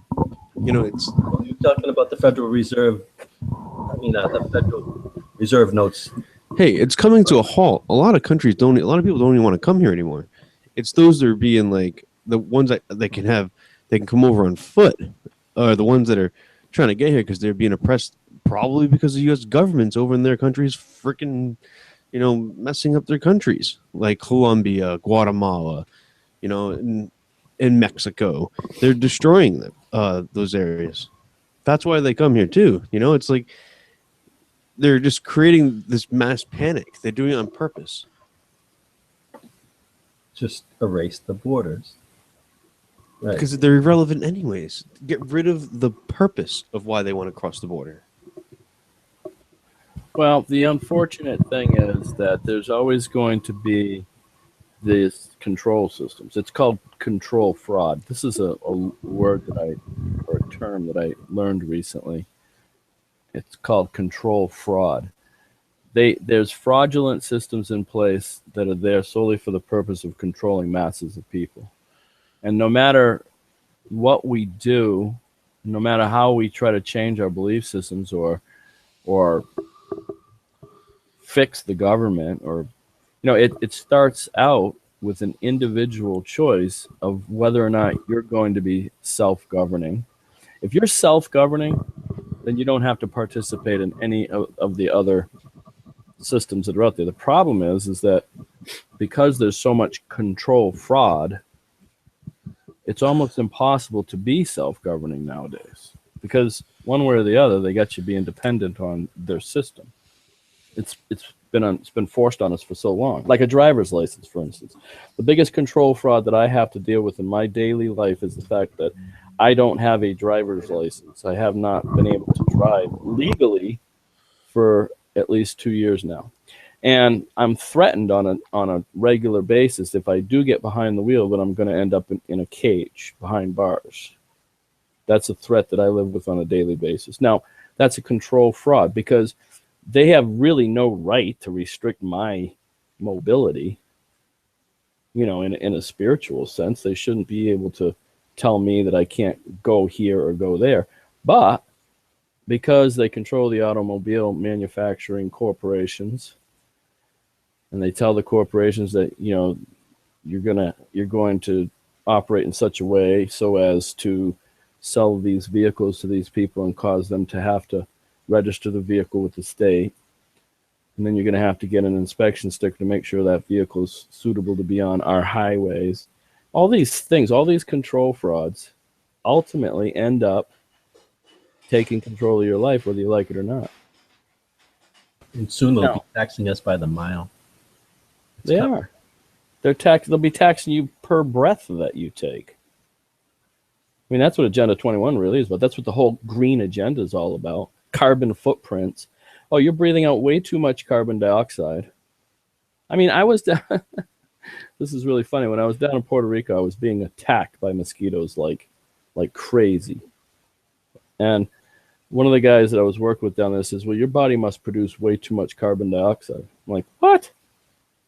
E: it's.
C: You're talking about the Federal Reserve. The Federal Reserve notes.
E: Hey, it's coming to a halt. A lot of people don't even want to come here anymore. It's those that are being like the ones that they can come over on foot, or the ones that are trying to get here because they're being oppressed, probably because the U.S. government's over in their countries freaking, messing up their countries, like Colombia, Guatemala, in Mexico. They're destroying them, those areas. That's why they come here too. It's like they're just creating this mass panic. They're doing it on purpose.
C: Just erase the borders. Right.
E: Because they're irrelevant anyways. Get rid of the purpose of why they want to cross the border.
A: Well, the unfortunate thing is that there's always going to be these control systems. It's called control fraud. This is a word or a term that I learned recently. It's called control fraud. There's fraudulent systems in place that are there solely for the purpose of controlling masses of people. And no matter what we do, no matter how we try to change our belief systems or fix the government, or it starts out with an individual choice of whether or not you're going to be self-governing. If you're self-governing, then you don't have to participate in any of the other systems that are out there. The problem is that because there's so much control fraud, it's almost impossible to be self-governing nowadays, because one way or the other, they got you being dependent on their system. It's been forced on us for so long. Like a driver's license, for instance. The biggest control fraud that I have to deal with in my daily life is the fact that I don't have a driver's license. I have not been able to drive legally for at least 2 years now. And I'm threatened on a regular basis if I do get behind the wheel that I'm going to end up in a cage behind bars. That's a threat that I live with on a daily basis. Now, that's a control fraud because they have really no right to restrict my mobility. In a spiritual sense, they shouldn't be able to tell me that I can't go here or go there. But because they control the automobile manufacturing corporations, and they tell the corporations that you're going to operate in such a way so as to sell these vehicles to these people and cause them to have to register the vehicle with the state, and then you're going to have to get an inspection sticker to make sure that vehicle is suitable to be on our highways. All these things, all these control frauds, ultimately end up taking control of your life, whether you like it or not.
C: And soon they'll be taxing us by the mile.
A: They are. They'll be taxing you per breath that you take. I mean, that's what Agenda 21 really is about. That's what the whole green agenda is all about. Carbon footprints. Oh, you're breathing out way too much carbon dioxide. I mean, I was down. This is really funny. When I was down in Puerto Rico, I was being attacked by mosquitoes like crazy. And one of the guys that I was working with down there says, well, your body must produce way too much carbon dioxide. I'm like, what?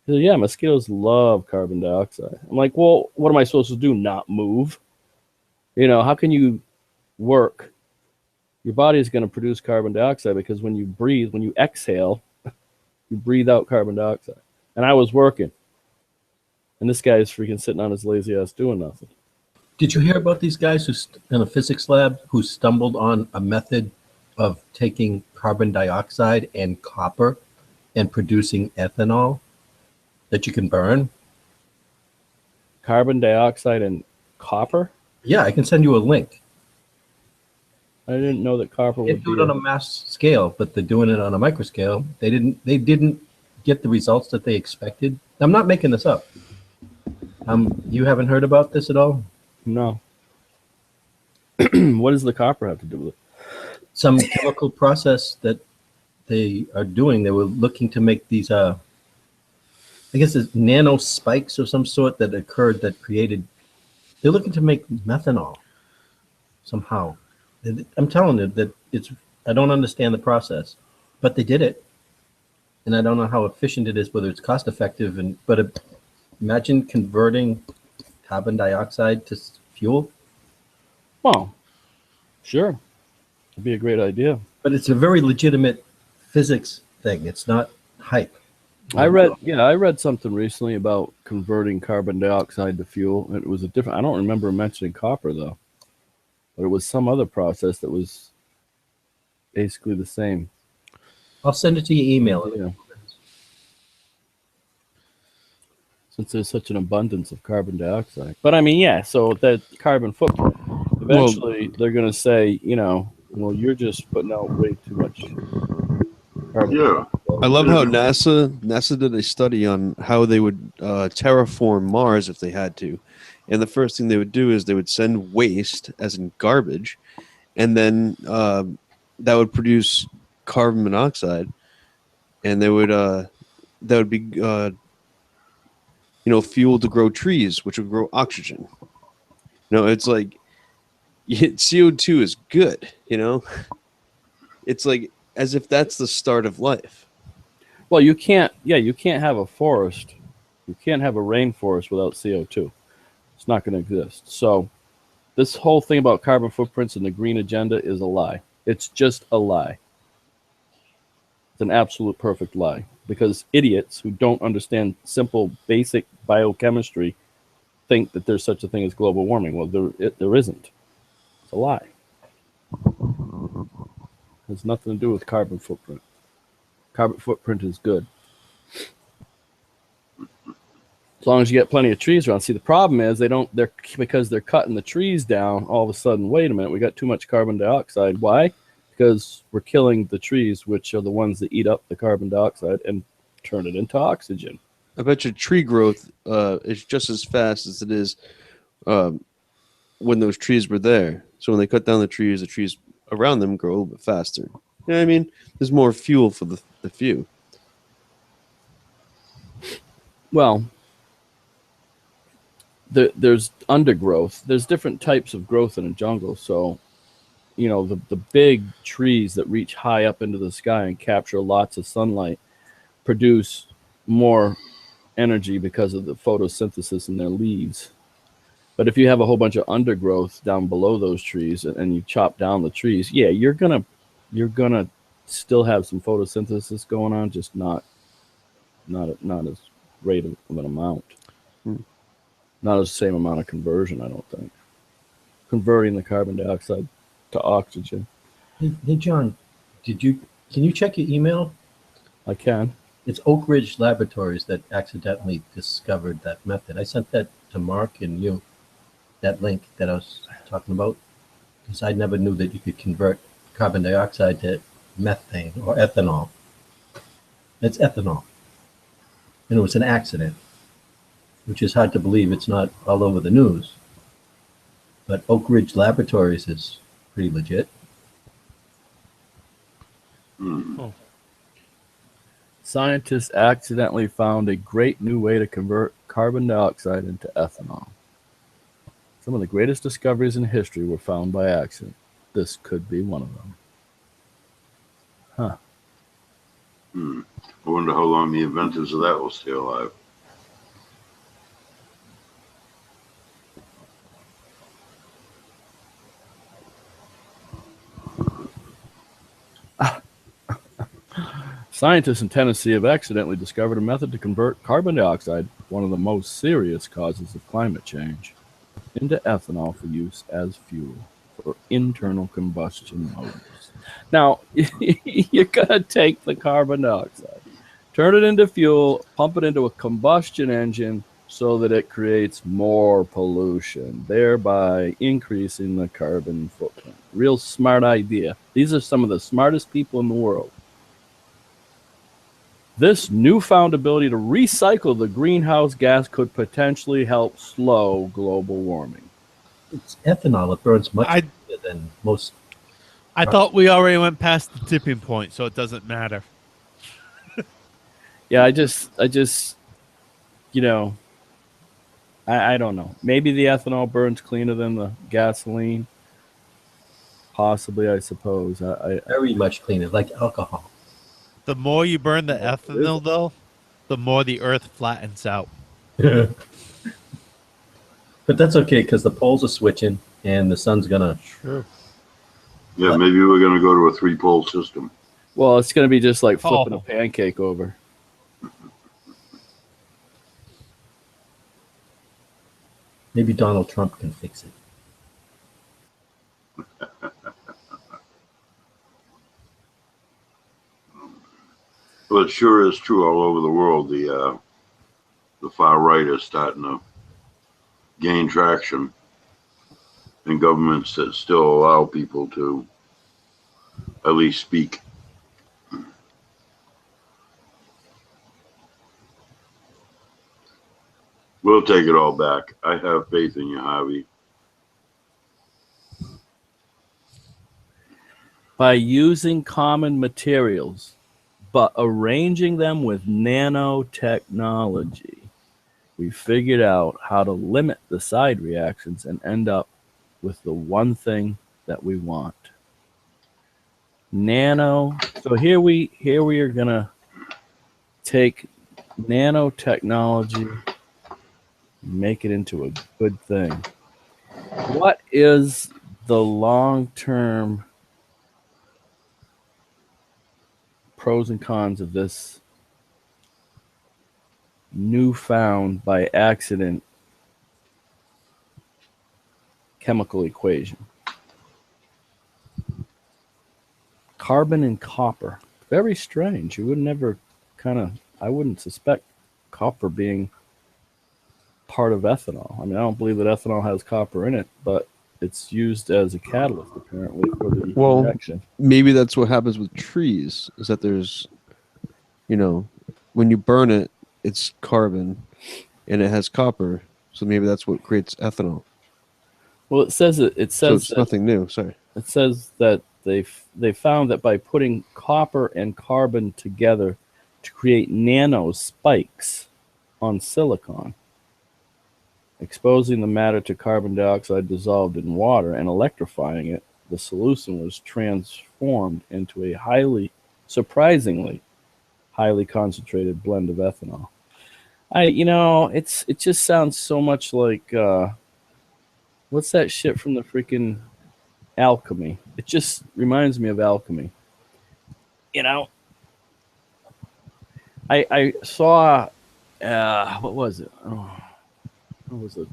A: He said, yeah, mosquitoes love carbon dioxide. I'm like, well, what am I supposed to do? Not move? How can you work? Your body is going to produce carbon dioxide because when you breathe, when you exhale, you breathe out carbon dioxide. And I was working. And this guy is freaking sitting on his lazy ass doing nothing.
C: Did you hear about these guys in a physics lab who stumbled on a method of taking carbon dioxide and copper and producing ethanol that you can burn?
A: Carbon dioxide and copper?
C: Yeah, I can send you a link.
A: I didn't know that copper
C: They
A: would
C: do
A: be.
C: it on a mass scale, but they're doing it on a micro scale. They didn't get the results that they expected. I'm not making this up. You haven't heard about this at all?
A: No. What does the copper have to do with it?
C: Some chemical process that they are doing. They were looking to make these, I guess it's nano spikes of some sort that occurred that created, they're looking to make methanol somehow. I'm telling you that I don't understand the process, but they did it. And I don't know how efficient it is, whether it's cost effective, but imagine converting carbon dioxide to fuel.
A: Well, sure. It'd be a great idea.
C: But it's a very legitimate physics thing. It's not hype.
A: I read something recently about converting carbon dioxide to fuel. It was I don't remember mentioning copper though, but it was some other process that was basically the same.
C: I'll send it to your email.
A: Yeah. Since there's such an abundance of carbon dioxide. But I mean, yeah, so that carbon footprint, eventually they're going to say, well, you're just putting out way too much carbon
B: Yeah.
E: I love how NASA did a study on how they would terraform Mars if they had to. And the first thing they would do is they would send waste, as in garbage, and then that would produce carbon monoxide, and they would that would be fuel to grow trees, which would grow oxygen. It's like CO2 is good. It's like as if that's the start of life.
A: Well, you can't have a forest. You can't have a rainforest without CO2. It's not going to exist. So this whole thing about carbon footprints and the green agenda is a lie. It's just a lie. It's an absolute perfect lie because idiots who don't understand simple, basic biochemistry think that there's such a thing as global warming. Well, there isn't. It's a lie. It has nothing to do with carbon footprint. Carbon footprint is good. As long as you get plenty of trees around. See, the problem is because they're cutting the trees down, all of a sudden, wait a minute, we got too much carbon dioxide. Why? Because we're killing the trees, which are the ones that eat up the carbon dioxide and turn it into oxygen.
E: I bet your tree growth is just as fast as it is when those trees were there. So when they cut down the trees around them grow a little bit faster. You know what I mean? There's more fuel for the few.
A: Well, there's undergrowth. There's different types of growth in a jungle. So, the big trees that reach high up into the sky and capture lots of sunlight produce more energy because of the photosynthesis in their leaves. But if you have a whole bunch of undergrowth down below those trees and you chop down the trees, yeah, you're gonna still have some photosynthesis going on, just not as great of an amount. Not as the same amount of conversion, I don't think. Converting the carbon dioxide to oxygen.
C: Hey John, can you check your email?
A: I can.
C: It's Oak Ridge Laboratories that accidentally discovered that method. I sent that to Mark and you, that link that I was talking about, because I never knew that you could convert carbon dioxide to methane or ethanol. It's ethanol. And it was an accident, which is hard to believe. It's not all over the news. But Oak Ridge Laboratories is pretty legit.
A: Scientists accidentally found a great new way to convert carbon dioxide into ethanol. Some of the greatest discoveries in history were found by accident. This could be one of them. Huh.
B: I wonder how long the inventors of that will stay alive.
A: Scientists in Tennessee have accidentally discovered a method to convert carbon dioxide, one of the most serious causes of climate change, into ethanol for use as fuel for internal combustion motors. Now, you're going to take the carbon dioxide, turn it into fuel, pump it into a combustion engine, so that it creates more pollution, thereby increasing the carbon footprint. Real smart idea. These are some of the smartest people in the world. This newfound ability to recycle the greenhouse gas could potentially help slow global warming.
C: It's ethanol. It burns much
D: I-
C: quicker than most.
D: I thought we already went past the tipping point, so it doesn't matter.
A: Yeah, I just, you know, I don't know. Maybe the ethanol burns cleaner than the gasoline. Possibly, I suppose.
C: Very much cleaner, like alcohol.
D: The more you burn the
A: Yeah, it
D: ethanol, though, the more the Earth flattens out.
C: But that's okay because the poles are switching and the sun's gonna.
D: True.
B: Yeah, maybe we're going to go to a 3-pole system.
A: Well, it's going to be just like flipping a
D: Oh.
A: pancake over.
C: Maybe Donald Trump can fix it.
B: Well, it sure is true all over the world. The far right is starting to gain traction, and governments that still allow people to at least speak. We'll take it all back. I have faith in you, Harvey.
A: By using common materials, but arranging them with nanotechnology, we figured out how to limit the side reactions and end up with the one thing that we want. So here we are gonna take nanotechnology, make it into a good thing. What is the long-term pros and cons of this newfound by accident chemical equation? Carbon and copper. Very strange. You would never I wouldn't suspect copper being part of ethanol. I mean, I don't believe that ethanol has copper in it, but it's used as a catalyst apparently for the reaction.
E: Maybe that's what happens with trees, is that there's, when you burn it, it's carbon and it has copper. So maybe that's what creates ethanol.
A: Well, it says
E: So it's
A: that,
E: nothing new. Sorry.
A: it says that they found that by putting copper and carbon together to create nano spikes on silicon, exposing the matter to carbon dioxide dissolved in water and electrifying it, the solution was transformed into a surprisingly highly concentrated blend of ethanol. It just sounds so much like what's that shit from the freaking alchemy? It just reminds me of alchemy. I saw what was it? Oh, what was it?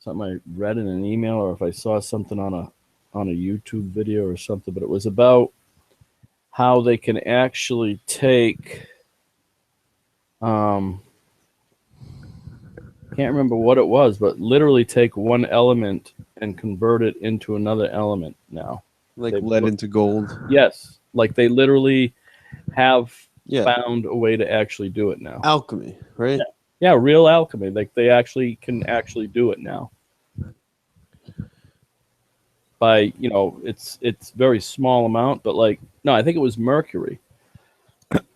A: Something I read in an email, or if I saw something on a YouTube video or something, but it was about how they can actually take can't remember what it was, but literally take one element and convert it into another element now.
E: Like
A: They
E: lead
A: put-
E: into gold.
A: Yes, like they literally have
E: Yeah.
A: found a way to actually do it now.
E: Alchemy, right?
A: Yeah, real alchemy. Like they actually can do it now. By it's very small amount, but I think it was mercury.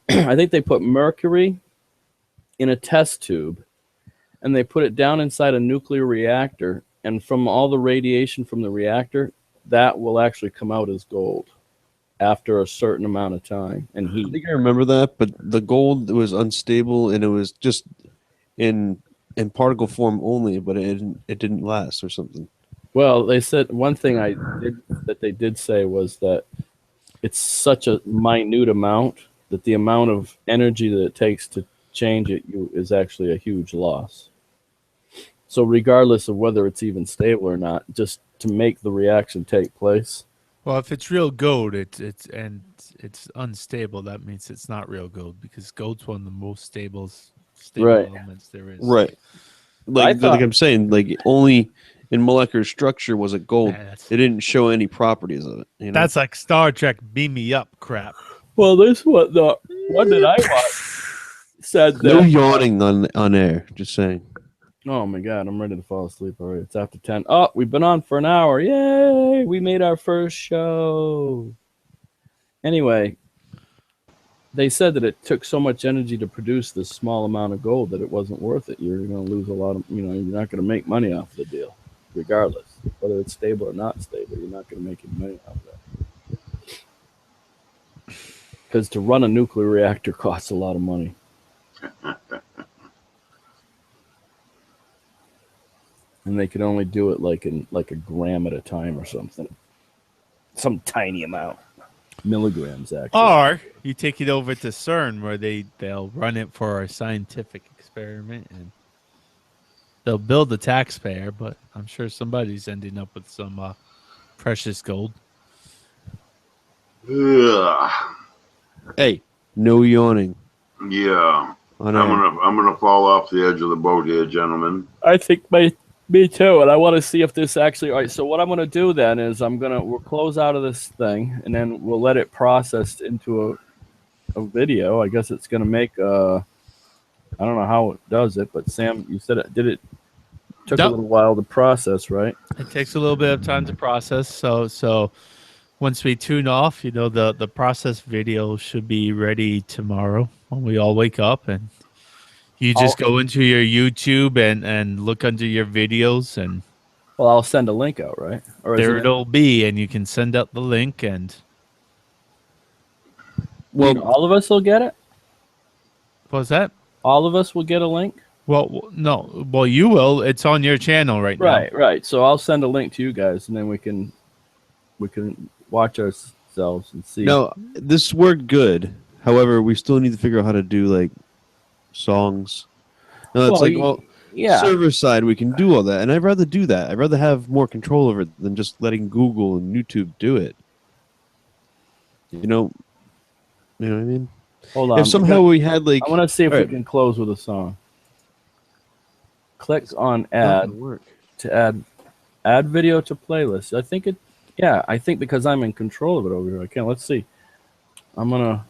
A: I think they put mercury in a test tube and they put it down inside a nuclear reactor, and from all the radiation from the reactor, that will actually come out as gold after a certain amount of time and
E: I
A: heat.
E: think I remember that, but the gold was unstable and it was just in particle form only, but it didn't last or something.
A: Well, they said one thing they did say was that it's such a minute amount that the amount of energy that it takes to change it is actually a huge loss. So regardless of whether it's even stable or not, just to make the reaction take place.
D: Well, if it's real gold, it's unstable. That means it's not real gold, because gold's one of the most stable stable
A: Right.
D: elements there is.
E: Right. Like I'm saying, like only in molecular structure was it gold.
D: Man, that's-
E: It didn't show any properties of it. You know?
D: That's like Star Trek beam me up crap.
A: Well, this what the one that I watched said that.
E: No yawning on air. Just saying.
A: Oh my god, I'm ready to fall asleep already. It's after 10. Oh, we've been on for an hour. Yay! We made our first show. Anyway, they said that it took so much energy to produce this small amount of gold that it wasn't worth it. You're going to lose a lot of, you're not going to make money off the deal, regardless. Whether it's stable or not stable, you're not going to make any money off that. Because to run a nuclear reactor costs a lot of money. And they could only do it like a gram at a time or something. Some tiny amount. Milligrams, actually.
D: Or you take it over to CERN where they'll run it for a scientific experiment and they'll build the taxpayer, but I'm sure somebody's ending up with some precious gold.
B: Ugh.
E: Hey, no yawning.
B: Yeah.
E: On air.
B: I'm gonna fall off the edge of the boat here, gentlemen.
A: I think me too, and I want to see if this actually. All right, so what I'm going to do then is we'll close out of this thing, and then we'll let it process into a video. I guess it's going to make I don't know how it does it, but Sam, you said it took a
D: Yep.
A: little while to process, right?
D: It takes a little bit of time to process. So once we tune off, the process video should be ready tomorrow when we all wake up and you just go into your YouTube and look under your videos and
A: Well, I'll send a link out, right? Or is
D: there
A: it?
D: it'll be, and you can send out the link and
A: Well, all of us will get it.
D: what was that?
A: All of us will get a link.
D: Well, no. Well, you will. It's on your channel right now.
A: Right. So I'll send a link to you guys, and then we can watch ourselves and see.
E: No, this worked good. However, we still need to figure out how to do like songs. No, it's
A: yeah.
E: server side. We can do all that, and I'd rather do that. I'd rather have more control over it than just letting Google and YouTube do it. You know what I mean?
A: Hold on.
E: If somehow we had like,
A: I want to see if
E: all
A: we
E: right.
A: can close with a song. Click on
E: Not gonna
A: add
E: work.
A: to add video to playlist. I think I think because I'm in control of it over here, I can. Let's see. I'm gonna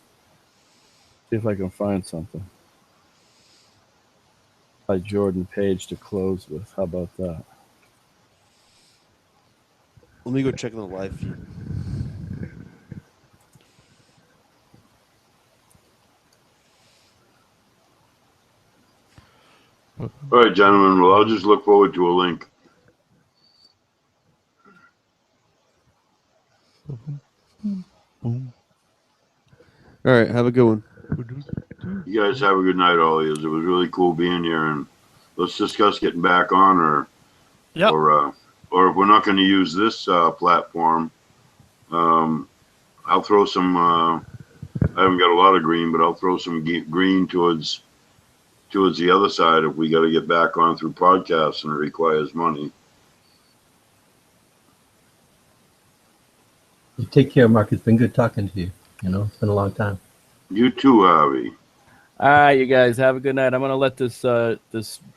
A: see if I can find something by Jordan Page to close with. How about that?
E: Let me go check on the live feed.
B: All right, gentlemen. Well, I'll just look forward to a link.
E: All right, have a good one.
B: You guys have a good night, all of you. It was really cool being here, and let's discuss getting back on, or if we're not going to use this platform, I'll throw some. I haven't got a lot of green, but I'll throw some green towards the other side if we got to get back on through podcasts and it requires money.
C: You take care, Mark. It's been good talking to you. It's been a long time.
B: You too, Harvey.
A: All right, you guys have a good night. I'm gonna let this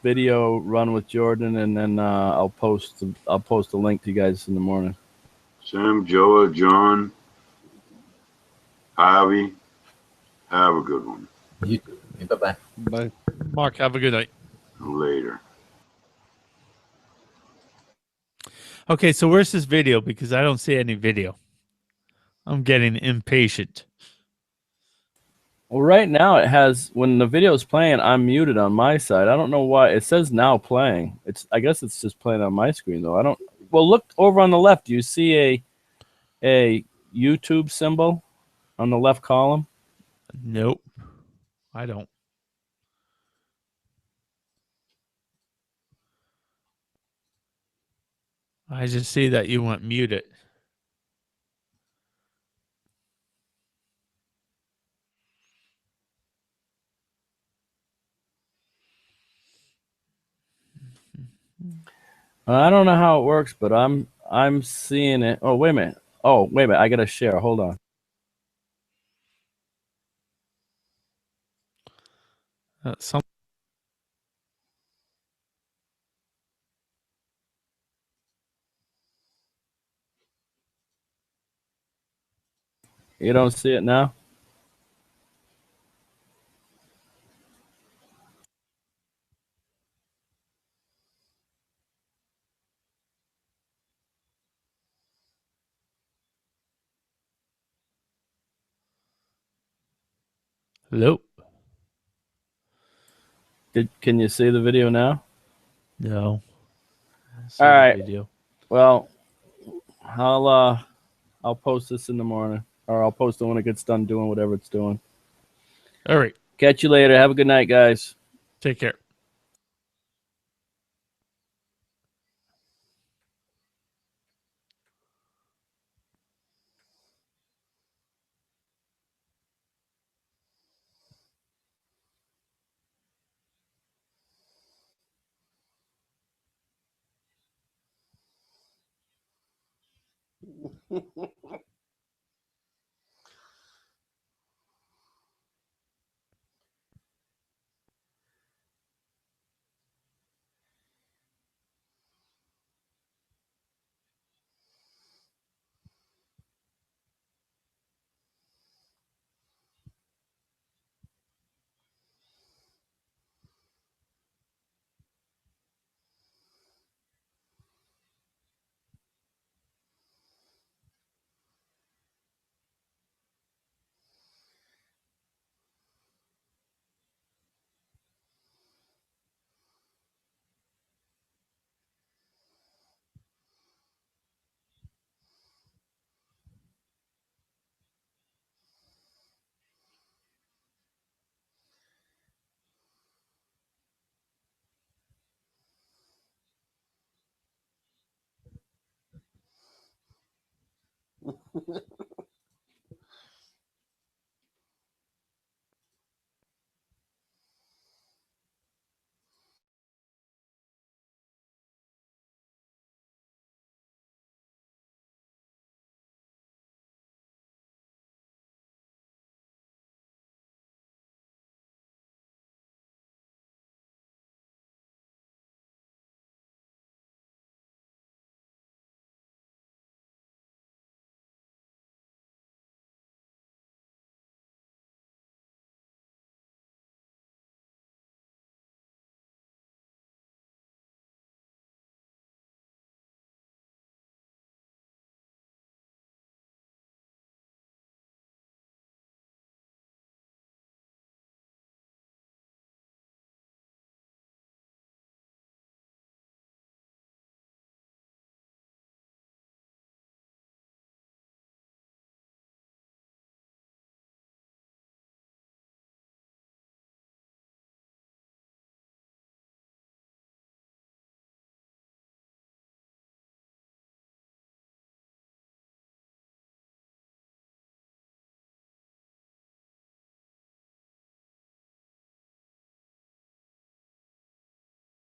A: video run with Jordan, and then I'll post a link to you guys in the morning.
B: Sam, Joa, John, Harvey, have a good one.
C: You too. Bye-bye.
E: Bye.
D: Mark, have a good night.
B: Later.
D: Okay, so where's this video? Because I don't see any video. I'm getting impatient.
A: Well, right now it has, when the video's playing, I'm muted on my side. I don't know why. It says now playing. I guess it's just playing on my screen though. Well, look over on the left. Do you see a YouTube symbol on the left column?
D: Nope. I don't. I just see that you went muted.
A: I don't know how it works, but I'm seeing it. Oh, wait a minute. I gotta share. Hold on.
D: Some
A: You don't see it now?
D: Hello.
A: Can you see the video now?
D: No. See
A: All
D: the
A: right.
D: video.
A: Well, I'll post this in the morning, or I'll post it when it gets done doing whatever it's doing.
D: All right.
A: Catch you later. Have a good night, guys.
D: Take care.